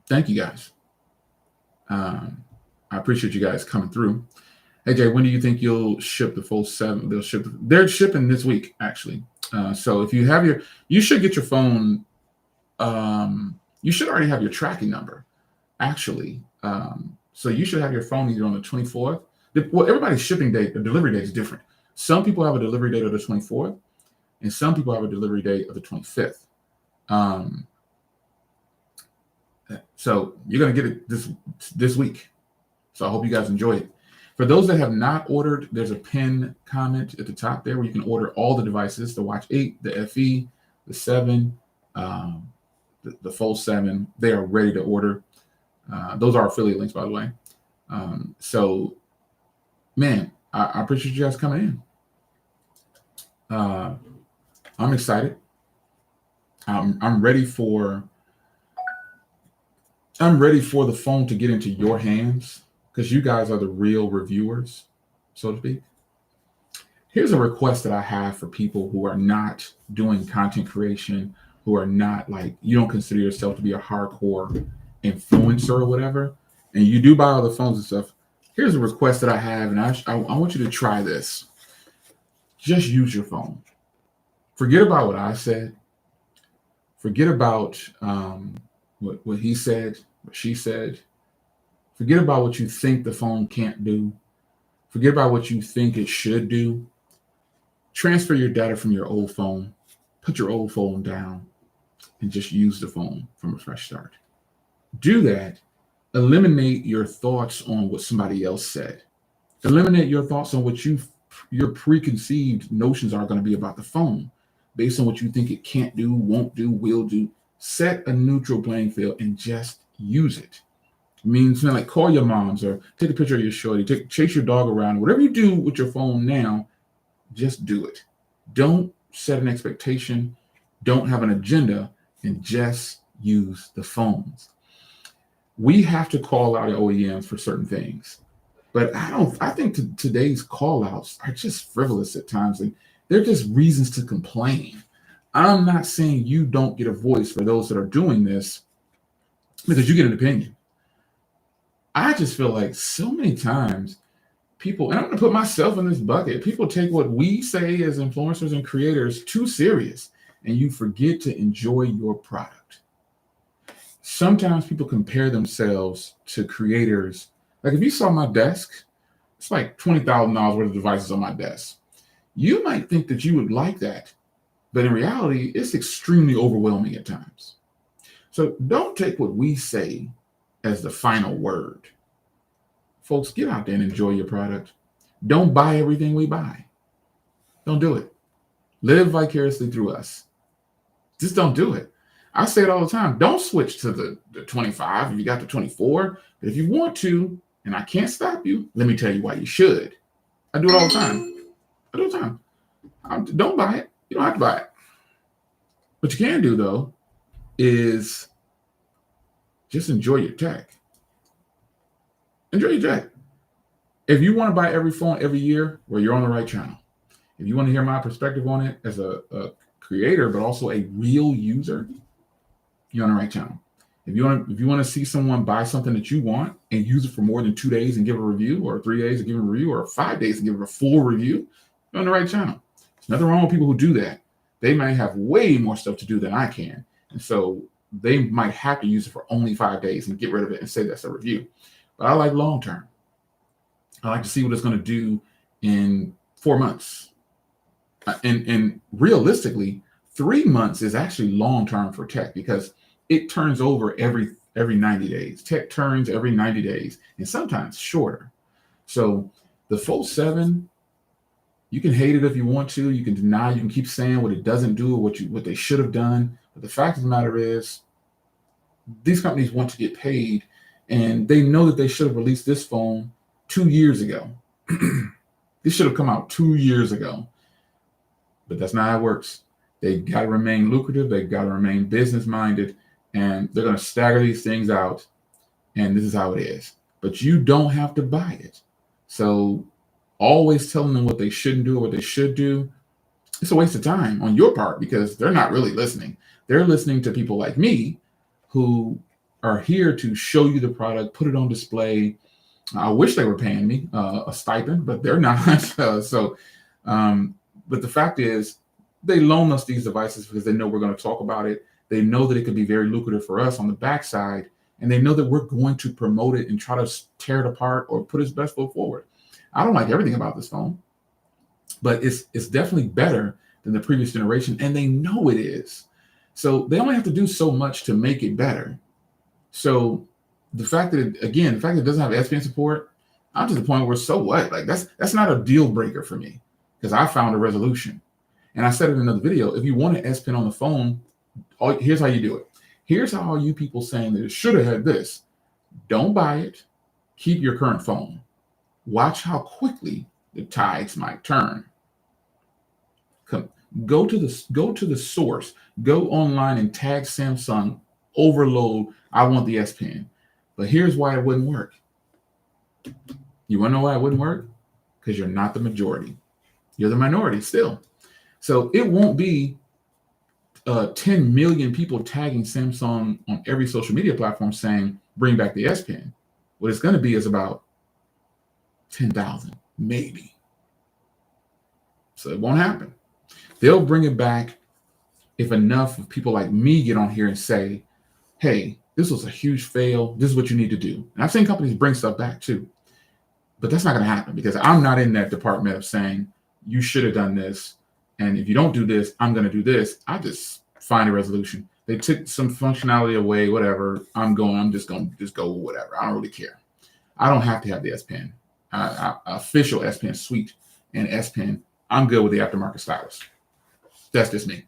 Thank you guys. I appreciate you guys coming through. Hey Jay, when do you think you'll ship the Fold 7? They're shipping this week, actually. So if you have you should get your phone. You should already have your tracking number, actually. So you should have your phone either on the 24th. Well, everybody's shipping date, the delivery date is different. Some people have a delivery date of the 24th, and some people have a delivery date of the 25th. So you're going to get it this week. So I hope you guys enjoy it. For those that have not ordered, there's a pinned comment at the top there where you can order all the devices, the Watch 8, the FE, the 7, the Fold 7. They are ready to order. Those are affiliate links, by the way. So, man, I appreciate you guys coming in. I'm excited. I'm ready for the phone to get into your hands because you guys are the real reviewers, so to speak. Here's a request that I have for people who are not doing content creation, who are not you don't consider yourself to be a hardcore influencer or whatever, and you do buy all the phones and stuff. Here's a request that I have, and I want you to try this. Just use your phone. Forget about what I said. Forget about what he said, what she said. Forget about what you think the phone can't do. Forget about what you think it should do. Transfer your data from your old phone. Put your old phone down and just use the phone from a fresh start. Do that. Eliminate your thoughts on what somebody else said. Eliminate your thoughts on what your preconceived notions are going to be about the phone based on what you think it can't do, won't do, will do. Set a neutral playing field and just use it. It means call your moms or take a picture of your shorty, chase your dog around. Whatever you do with your phone now, just do it. Don't set an expectation. Don't have an agenda, and just use the phones. We have to call out OEMs for certain things, but I think today's call outs are just frivolous at times, and they're just reasons to complain. I'm not saying you don't get a voice for those that are doing this because you get an opinion. I just feel like so many times people, and I'm going to put myself in this bucket, people take what we say as influencers and creators too serious, and you forget to enjoy your product. Sometimes people compare themselves to creators. Like if you saw my desk, it's like $20,000 worth of devices on my desk. You might think that you would like that, but in reality, it's extremely overwhelming at times. So don't take what we say as the final word. Folks, get out there and enjoy your product. Don't buy everything we buy. Don't do it. Live vicariously through us. Just don't do it. I say it all the time. Don't switch to the 25 if you got the 24. But if you want to, and I can't stop you, let me tell you why you should. I do it all the time. Don't buy it. You don't have to buy it. What you can do, though, is just enjoy your tech. Enjoy your tech. If you want to buy every phone every year, well, you're on the right channel. If you want to hear my perspective on it as a creator, but also a real user, you're on the right channel. If you want to see someone buy something that you want and use it for more than 2 days and give a review, or 3 days and give a review, or 5 days and give it a full review, you're on the right channel. There's nothing wrong with people who do that. They might have way more stuff to do than I can. And so they might have to use it for only 5 days and get rid of it and say that's a review. But I like long term. I like to see what it's going to do in 4 months. And realistically, 3 months is actually long term for tech, because it turns over every 90 days. Tech turns every 90 days, and sometimes shorter. So the Fold 7, you can hate it if you want to. You can deny. You can keep saying what it doesn't do or what they should have done. But the fact of the matter is, these companies want to get paid, and they know that they should have released this phone 2 years ago. This should have come out 2 years ago. But that's not how it works. They've got to remain lucrative. They've got to remain business-minded. And they're going to stagger these things out, and this is how it is. But you don't have to buy it. So always telling them what they shouldn't do or what they should do, it's a waste of time on your part, because they're not really listening. They're listening to people like me who are here to show you the product, put it on display. I wish they were paying me a stipend, but they're not. But the fact is, they loan us these devices because they know we're going to talk about it. They know that it could be very lucrative for us on the backside, and they know that we're going to promote it and try to tear it apart or put its best foot forward. I don't like everything about this phone, but it's definitely better than the previous generation, and they know it is. So they only have to do so much to make it better. So the fact that it doesn't have S Pen support, I'm to the point where, so what? Like, that's not a deal breaker for me, because I found a resolution. And I said in another video, if you want an S Pen on the phone, here's how you do it. Here's how all you people saying that it should have had this. Don't buy it. Keep your current phone. Watch how quickly the tides might turn. Go to the source. Go online and tag Samsung. Overload. I want the S Pen. But here's why it wouldn't work. You want to know why it wouldn't work? Because you're not the majority. You're the minority still. So it won't be 10 million people tagging Samsung on every social media platform saying, bring back the S Pen. What it's going to be is about 10,000, maybe. So it won't happen. They'll bring it back if enough of people like me get on here and say, hey, this was a huge fail. This is what you need to do. And I've seen companies bring stuff back too. But that's not going to happen, because I'm not in that department of saying, you should have done this. And if you don't do this, I'm going to do this. I just find a resolution. They took some functionality away, whatever. I'm just going to go with whatever. I don't really care. I don't have to have the S Pen. Official S Pen suite and S Pen. I'm good with the aftermarket stylus. That's just me.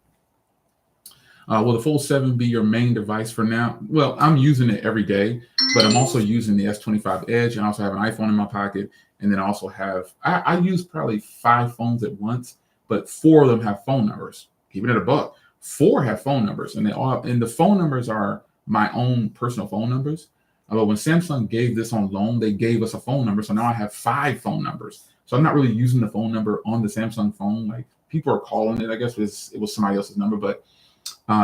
Will the Fold 7 be your main device for now? Well, I'm using it every day, but I'm also using the S25 Edge, and I also have an iPhone in my pocket. And then I also have, I use probably 5 phones at once, but 4 of them have phone numbers. Keeping it a buck. 4 have phone numbers, and the phone numbers are my own personal phone numbers. Although when Samsung gave this on loan, they gave us a phone number. So now I have 5 phone numbers. So I'm not really using the phone number on the Samsung phone. Like, people are calling it, I guess it was somebody else's number, but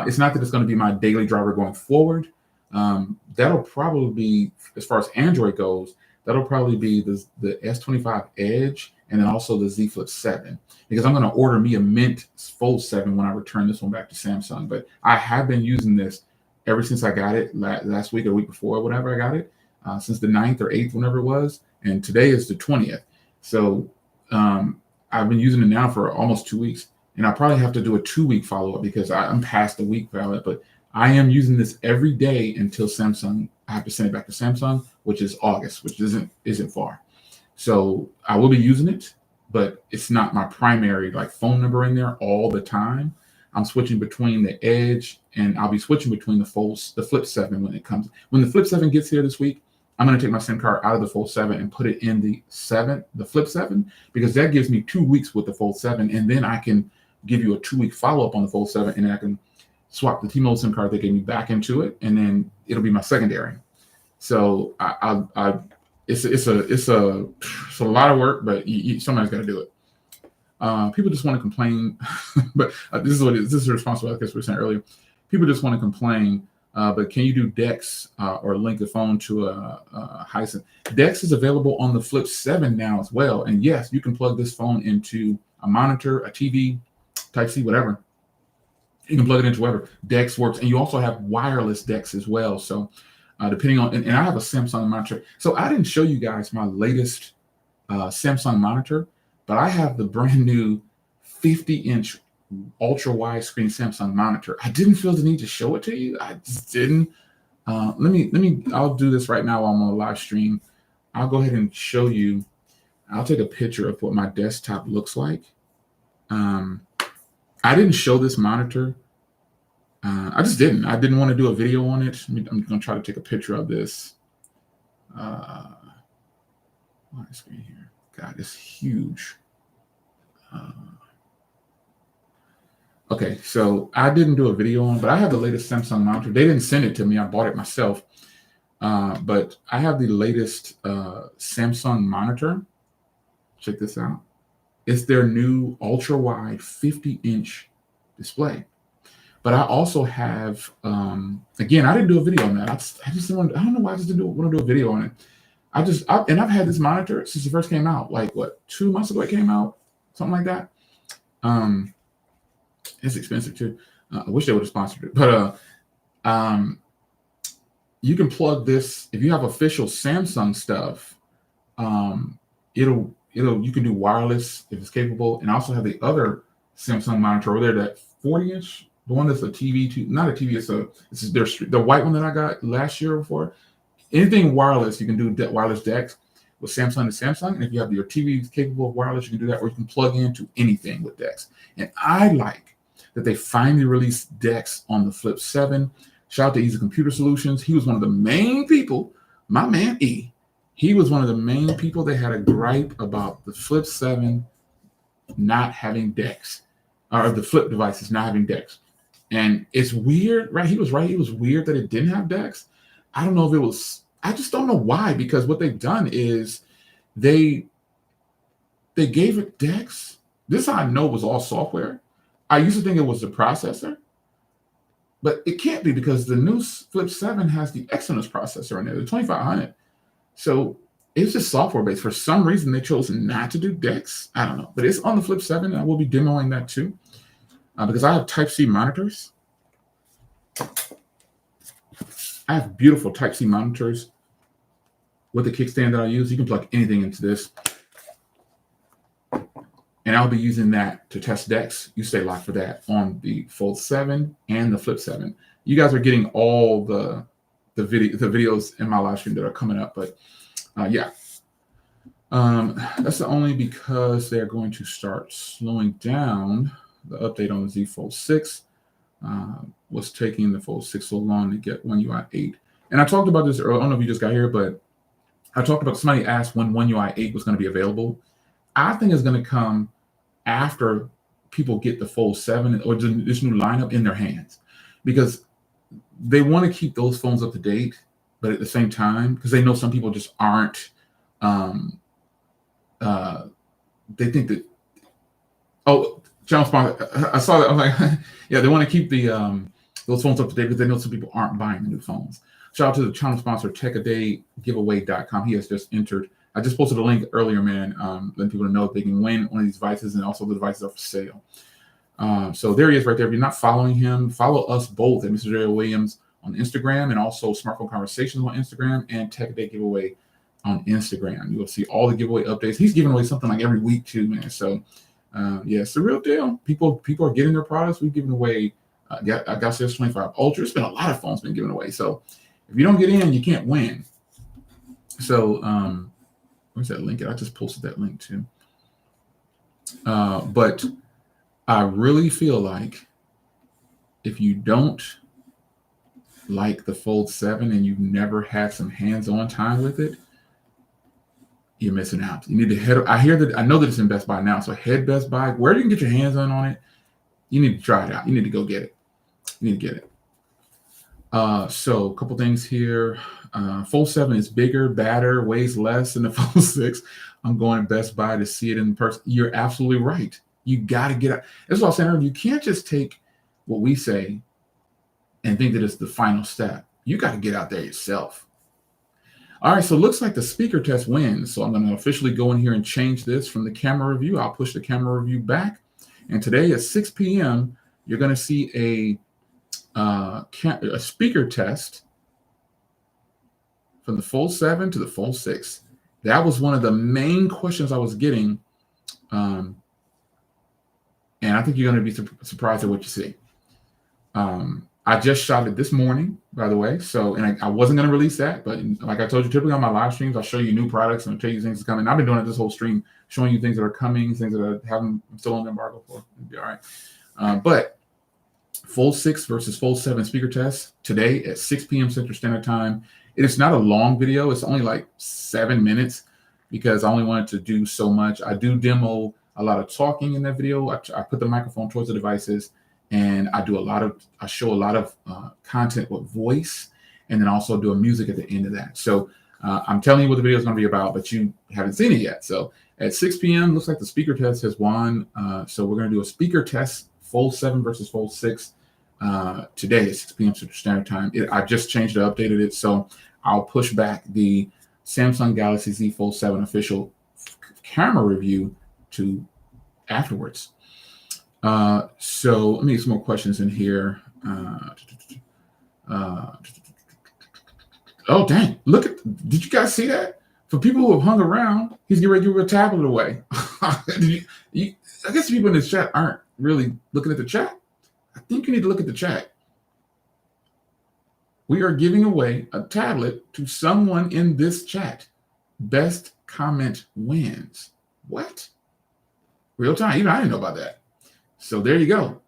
it's not that it's going to be my daily driver going forward. That'll probably be, as far as Android goes, that'll probably be the S25 Edge, and then also the Z Flip 7, because I'm going to order me a Mint Fold 7 when I return this one back to Samsung. But I have been using this ever since I got it last week or the week before, whenever I got it, since the 9th or 8th, whenever it was. And today is the 20th. So I've been using it now for almost 2 weeks. And I probably have to do a 2-week follow-up, because I'm past the week valid. But I am using this every day until Samsung. I have to send it back to Samsung, which is August, which isn't far. So I will be using it, but it's not my primary phone number in there all the time. I'm switching between the Edge, and I'll be switching between the Flip 7 when it comes. When the Flip 7 gets here this week, I'm going to take my SIM card out of the Fold 7 and put it in the Flip 7, because that gives me 2 weeks with the Fold 7, and then I can give you a 2-week follow-up on the Fold 7, and then I can swap the T-Mobile SIM card they gave me back into it, and then it'll be my secondary. So it's a lot of work, but somebody's got to do it. People just want to complain, but this is a response to what we were saying earlier. People just want to complain But can you do DeX or link the phone to a Hisense? DeX is available on the Flip 7 now as well. And yes, you can plug this phone into a monitor, a TV, Type-C, whatever. You can plug it into whatever. DeX works. And you also have wireless DeX as well. So depending on, and I have a Samsung monitor. So I didn't show you guys my latest Samsung monitor, but I have the brand new 50-inch ultra widescreen Samsung monitor. I didn't feel the need to show it to you. I just didn't. I'll do this right now while I'm on a live stream. I'll go ahead and show you. I'll take a picture of what my desktop looks like. I didn't show this monitor. I just didn't. I didn't want to do a video on it. I'm going to try to take a picture of this. My screen here. God, it's huge. Okay, so I didn't do a video on, but I have the latest Samsung monitor. They didn't send it to me. I bought it myself. But I have the latest Samsung monitor. Check this out. It's their new ultra wide 50-inch display. But I also have, again, I didn't do a video on that. I just didn't want to, I don't know why I just didn't want to do a video on it. And I've had this monitor since it first came out, like what, 2 months ago it came out, something like that. It's expensive too. I wish they would have sponsored it, but you can plug this if you have official Samsung stuff. You can do wireless if it's capable, and I also have the other Samsung monitor over there, that 40-inch, the one that's a TV, not a TV, it's the white one that I got last year or before. Anything wireless, you can do wireless DeX with Samsung to Samsung. And if you have your TV capable of wireless, you can do that, or you can plug into anything with DeX. And I like that they finally released DeX on the Flip 7. Shout out to Easy Computer Solutions. He was one of the main people, my man E. He was one of the main people that had a gripe about the Flip 7 not having DeX, or the Flip devices not having DeX. And it's weird, right? He was right. It was weird that it didn't have DeX. I don't know if it was, I just don't know why, because what they've done is they gave it DeX. This I know was all software. I used to think it was the processor, but it can't be, because the new Flip 7 has the Exynos processor in there, the 2500. So it's just software based. For some reason, they chose not to do DeX. I don't know, but it's on the Flip 7. And I will be demoing that too, because I have Type-C monitors. I have beautiful Type-C monitors with the kickstand that I use. You can plug anything into this. And I'll be using that to test DeX. You stay locked for that on the Fold 7 and the Flip 7. You guys are getting all the videos in my live stream that are coming up. But yeah, that's only because they're going to start slowing down. The update on the Z Fold 6 was taking the Fold 6 so long to get One UI 8. And I talked about this earlier. I don't know if you just got here, but I talked about, somebody asked when One UI 8 was going to be available. I think it's going to come after people get the Fold 7 or this new lineup in their hands, because they want to keep those phones up to date, but at the same time, because they know some people just aren't, they think that, oh, channel sponsor, I saw that, I was like, yeah, they want to keep the those phones up to date because they know some people aren't buying the new phones. Shout out to the channel sponsor, TechADayGiveaway.com. He has just entered. I just posted a link earlier, man, letting people know that they can win one of these devices, and also the devices are for sale. So there he is right there. If you're not following him, follow us both at Mr. jwilliams on Instagram, and also Smartphone Conversations on Instagram, and Tech a Day Giveaway on Instagram. You will see all the giveaway updates. He's giving away something like every week too, man. So yeah, it's the real deal. People are getting their products. We've given away. I got the S25 Ultra. It's been a lot of phones been given away. So if you don't get in, you can't win. So where's that link? I just posted that link too. But I really feel like if you don't like the Fold 7 and you've never had some hands-on time with it, you're missing out. You need to head. I know that it's in Best Buy now, so head Best Buy, where you can get your hands on it. You need to try it out. You need to go get it. You need to get it. So a couple things here. Fold 7 is bigger, badder, weighs less than the Fold 6. I'm going to Best Buy to see it in person. You're absolutely right. You got to get it. That's what I was saying earlier. You can't just take what we say and think that it's the final step. You got to get out there yourself. All right, so it looks like the speaker test wins. So I'm going to officially go in here and change this from the camera review. I'll push the camera review back. And today at 6 p.m., you're going to see a speaker test from the Fold 7 to the Fold 6. That was one of the main questions I was getting. And I think you're going to be surprised at what you see. I just shot it this morning, by the way. So, and I wasn't going to release that, but like I told you, typically on my live streams, I'll show you new products and I'll tell you things that's coming. I've been doing it this whole stream, showing you things that are coming, things that I'm still on the embargo for. It'll be all right. But Fold 6 versus Fold 7 speaker test today at 6 p.m. Central Standard Time. It is not a long video. It's only like 7 minutes because I only wanted to do so much. I do demo a lot of talking in that video. I put the microphone towards the devices. And I show a lot of content with voice, and then also do a music at the end of that. So I'm telling you what the video is going to be about, but you haven't seen it yet. So at 6 p.m., looks like the speaker test has won. So we're going to do a speaker test, Fold 7 versus Fold 6, today at 6 p.m. Central Standard Time. I just changed it, updated it. So I'll push back the Samsung Galaxy Z Fold 7 official camera review to afterwards. So let me get some more questions in here. Oh, dang. Did you guys see that? For people who have hung around, he's getting ready to give a tablet away. I guess people in this chat aren't really looking at the chat. I think you need to look at the chat. We are giving away a tablet to someone in this chat. Best comment wins. What? Real time. Even I didn't know about that. So there you go.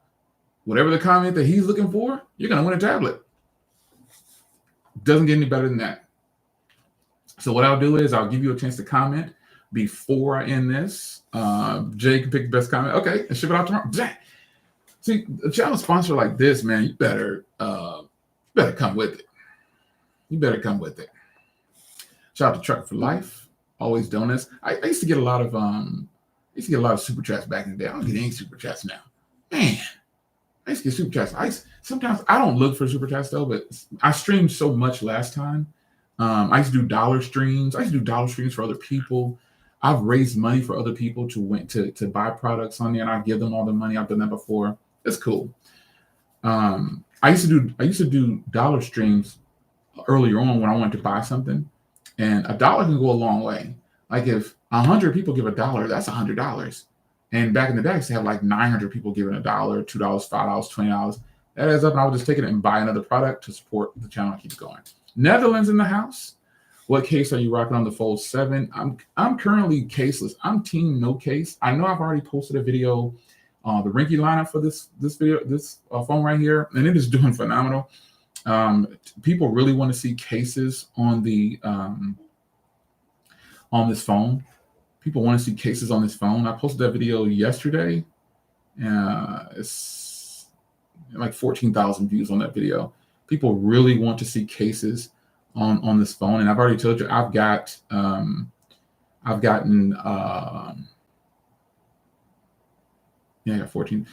Whatever the comment that he's looking for, you're going to win a tablet. Doesn't get any better than that. So what I'll do is I'll give you a chance to comment before I end this. Jay can pick the best comment. Okay, and ship it out tomorrow. See, a channel sponsor like this, man, you better come with it. You better come with it. Shout out to Truck for Life. Always donuts. I used to get a lot of super chats back in the day. I don't get any super chats now. Man, I used to get super chats. Sometimes I don't look for super chats though, but I streamed so much last time. I used to do dollar streams. I used to do dollar streams for other people. I've raised money for other people to buy products on there, and I give them all the money. I've done that before. It's cool. I used to do dollar streams earlier on when I wanted to buy something, and $1 can go a long way. Like if 100 people give $1, that's $100. And back in the day, I used to have like 900 people giving $1, $2, $5, $20. That adds up, and I would just take it and buy another product to support the channel and keep going. Netherlands in the house. What case are you rocking on the Fold 7? I'm currently caseless. I'm team no case. I know I've already posted a video on the Rinky lineup for this phone right here, and it is doing phenomenal. People really want to see cases on the on this phone. People want to see cases on this phone. I posted that video yesterday. It's like 14,000 views on that video. People really want to see cases on this phone, and I've already told you I've gotten I got 14.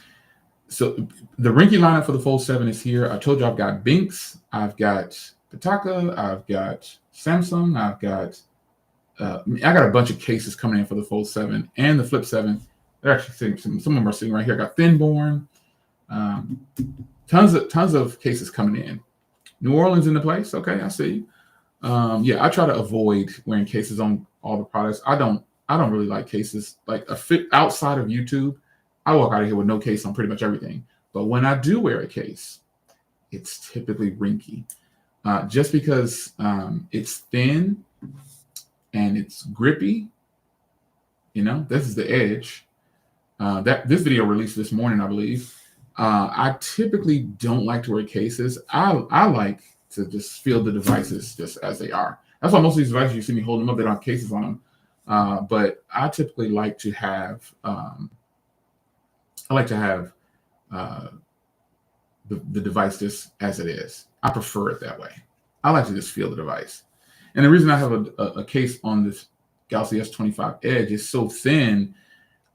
So the Rinky lineup for the Fold 7 is here. I told you I've got Binks, I've got Pitaka, I've got Samsung, I've got I got a bunch of cases coming in for the Fold 7 and the Flip 7. They're actually some of them are sitting right here. I got Thinborn, tons of cases coming in. New Orleans in the place. Okay, I see. Yeah, I try to avoid wearing cases on all the products. I don't really like cases. Like a fit outside of YouTube, I walk out of here with no case on pretty much everything. But when I do wear a case, it's typically Rinky, just because it's thin and it's grippy. You know, this is the edge. This video released this morning, I believe. I typically don't like to wear cases. I like to just feel the devices just as they are. That's why most of these devices you see me holding them up, they don't have cases on them. But I typically like to have the device just as it is. I prefer it that way. I like to just feel the device. And the reason I have a case on this Galaxy S25 Edge is so thin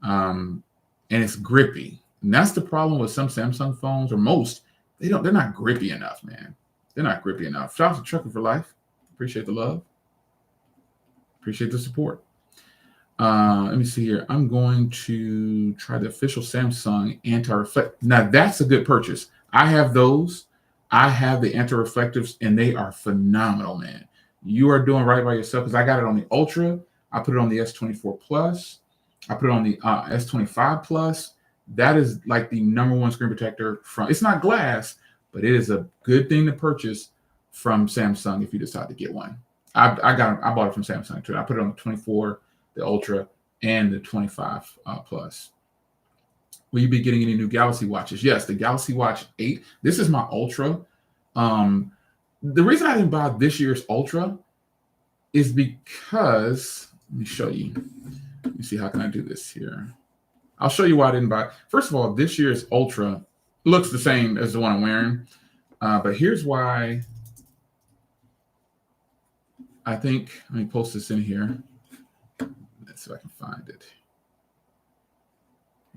and it's grippy. And that's the problem with some Samsung phones, or most. they're not grippy enough, man. They're not grippy enough. Shout out to Trucker for Life. Appreciate the love. Appreciate the support. Let me see here. I'm going to try the official Samsung anti-reflect. Now that's a good purchase. I have those. I have the anti-reflectives, and they are phenomenal, man. You are doing right by yourself because I got it on the Ultra. I put it on the S24 Plus. I put it on the S25 Plus. That is like the #1 screen protector from. It's not glass, but it is a good thing to purchase from Samsung if you decide to get one. I bought it from Samsung too. I put it on the 24, the Ultra, and the 25 Plus. Will you be getting any new Galaxy watches? Yes, the Galaxy Watch 8. This is my Ultra. The reason I didn't buy this year's Ultra is because, let me show you. Let me see, how can I do this here? I'll show you why I didn't buy it. First of all, this year's Ultra looks the same as the one I'm wearing. But here's why I think, let me post this in here. Let's see if I can find it.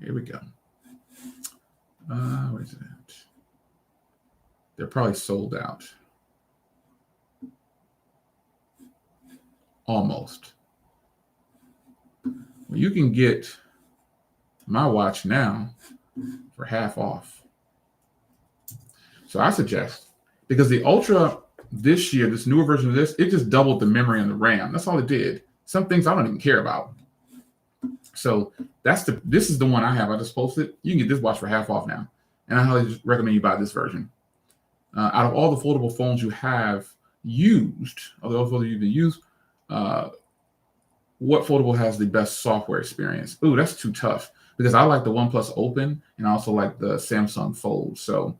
Here we go. Where is it at? They're probably sold out. Almost. Well, you can get my watch now for half off. So I suggest, because the Ultra this year, this newer version of this, it just doubled the memory and the RAM. That's all it did. Some things I don't even care about. So this is the one I have. I just posted. You can get this watch for half off now. And I highly recommend you buy this version. Out of all the foldable phones you have used, although those you've used, what foldable has the best software experience? Ooh, that's too tough because I like the OnePlus Open and I also like the Samsung Fold. So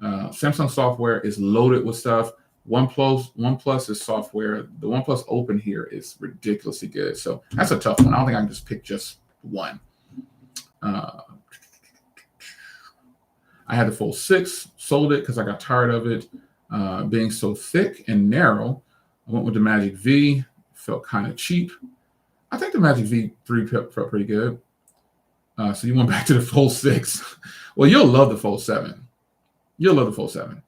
Samsung software is loaded with stuff. OnePlus is software. The OnePlus Open here is ridiculously good. So that's a tough one. I don't think I can just pick just one. I had the Fold 6, sold it because I got tired of it being so thick and narrow. I went with the Magic V. Felt kind of cheap. I think the Magic V3 felt pretty good. So you went back to the Fold 6. Well, you'll love the Fold 7. You'll love the Fold 7.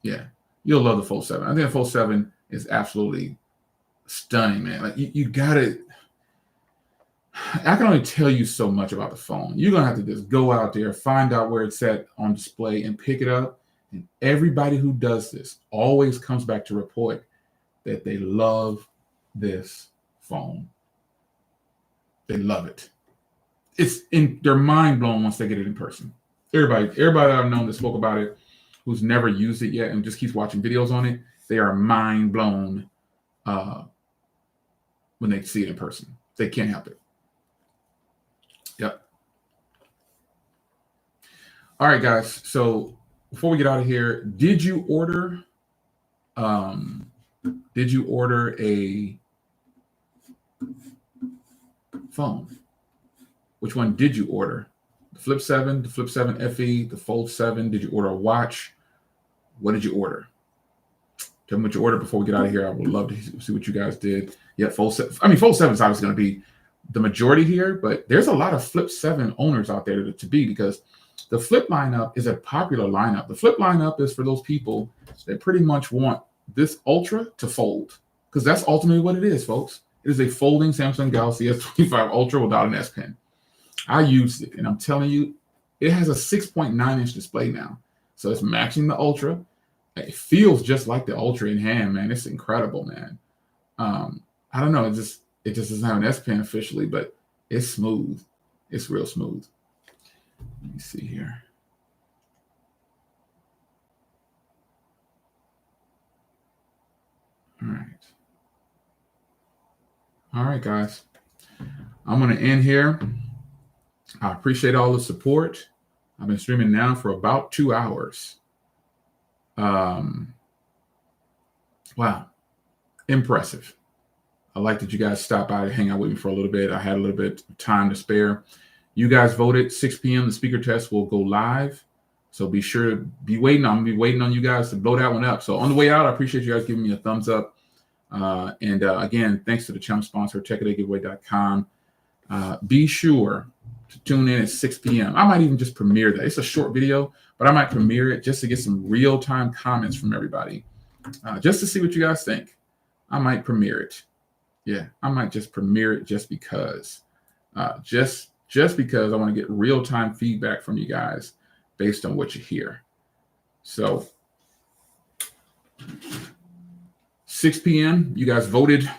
Yeah, you'll love the Fold 7. I think the Fold 7 is absolutely stunning, man. Like you got it. I can only tell you so much about the phone. You're gonna have to just go out there, find out where it's at on display, and pick it up. And everybody who does this always comes back to report that they love this phone. They love it. They're mind blown once they get it in person. Everybody I've known that spoke about it, who's never used it yet and just keeps watching videos on it, they are mind blown when they see it in person. They can't help it. Yep. All right, guys. So before we get out of here, did you order a phone? Which one did you order? The Flip 7, the Flip 7 FE, the Fold 7? Did you order a watch? What did you order? Tell me what you ordered before we get out of here. I would love to see what you guys did. Yeah, Fold 7. I mean, Fold 7 is obviously going to be the majority here, but there's a lot of Flip 7 owners out there to be, because the Flip lineup is a popular lineup. The Flip lineup is for those people that pretty much want this Ultra to fold, because that's ultimately what it is, folks. It is a folding Samsung Galaxy S25 Ultra without an S Pen. I used it, and I'm telling you, it has a 6.9-inch display now. So it's matching the Ultra. It feels just like the Ultra in hand, man. It's incredible, man. I don't know. It just doesn't have an S Pen officially, but it's smooth. It's real smooth. Let me see here. All right. All right, guys. I'm going to end here. I appreciate all the support. I've been streaming now for about 2 hours. Wow. Impressive. I like that you guys stopped by to hang out with me for a little bit. I had a little bit of time to spare. You guys voted 6 p.m. The speaker test will go live. So be sure to be waiting. I'm going to be waiting on you guys to blow that one up. So on the way out, I appreciate you guys giving me a thumbs up. Again, thanks to the channel sponsor, techadaygiveaway.com. Be sure to tune in at 6 p.m. I might even just premiere that. It's a short video, but I might premiere it just to get some real-time comments from everybody, just to see what you guys think. I might premiere it. Yeah, I might just premiere it just because. Just because I want to get real-time feedback from you guys based on what you hear. So 6 p.m., you guys voted.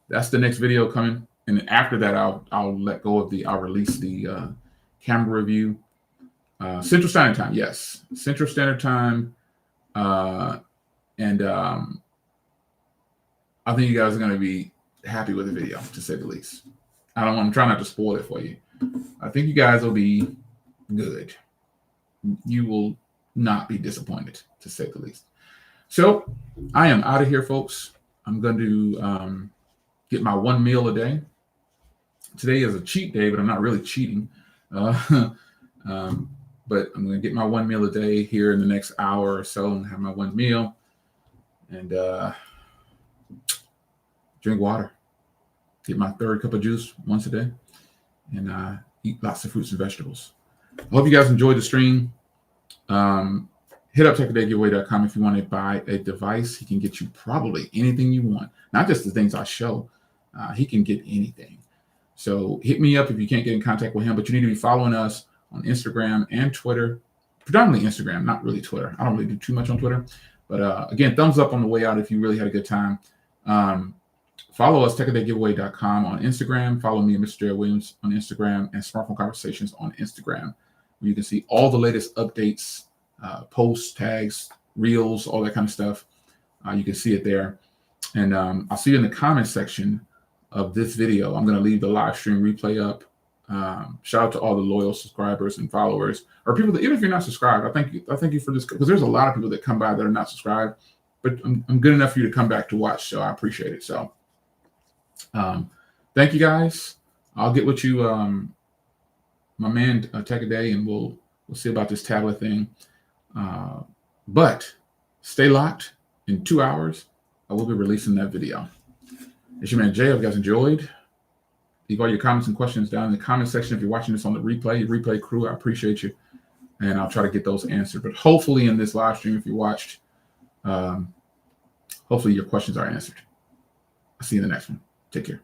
That's the next video coming. And after that, I'll let go of I'll release the camera review. Central Standard Time, yes. Central Standard Time. And I think you guys are going to be happy with the video, to say the least. I'm trying not to spoil it for you. I think you guys will be good. You will not be disappointed, to say the least. So I am out of here, folks. I'm going to get my one meal a day. Today is a cheat day, but I'm not really cheating. But I'm going to get my one meal a day here in the next hour or so and have my one meal and drink water. Get my third cup of juice once a day and eat lots of fruits and vegetables. I hope you guys enjoyed the stream. Hit up techadaygiveaway.com if you want to buy a device. He can get you probably anything you want, not just the things I show. He can get anything. So hit me up if you can't get in contact with him, but you need to be following us on Instagram and Twitter, predominantly Instagram, not really Twitter. I don't really do too much on Twitter, but again, thumbs up on the way out if you really had a good time. Follow us, techadaygiveaway.com on Instagram. Follow me, Mr. jwilliams, on Instagram, and Smartphone Conversations on Instagram, where you can see all the latest updates, posts, tags, reels, all that kind of stuff. You can see it there. And I'll see you in the comment section of this video. I'm going to leave the live stream replay up. Shout out to all the loyal subscribers and followers, or people that, even if you're not subscribed, I thank you for this, because there's a lot of people that come by that are not subscribed, but I'm good enough for you to come back to watch, so I appreciate it. So thank you guys. I'll get with you, my man Tech a Day, and we'll see about this tablet thing. But stay locked. In 2 hours, I will be releasing that video. It's your man Jay. If you guys enjoyed, leave all your comments and questions down in the comment section. If you're watching this on the replay crew, I appreciate you. And I'll try to get those answered. But hopefully in this live stream, if you watched, hopefully your questions are answered. I'll see you in the next one. Take care.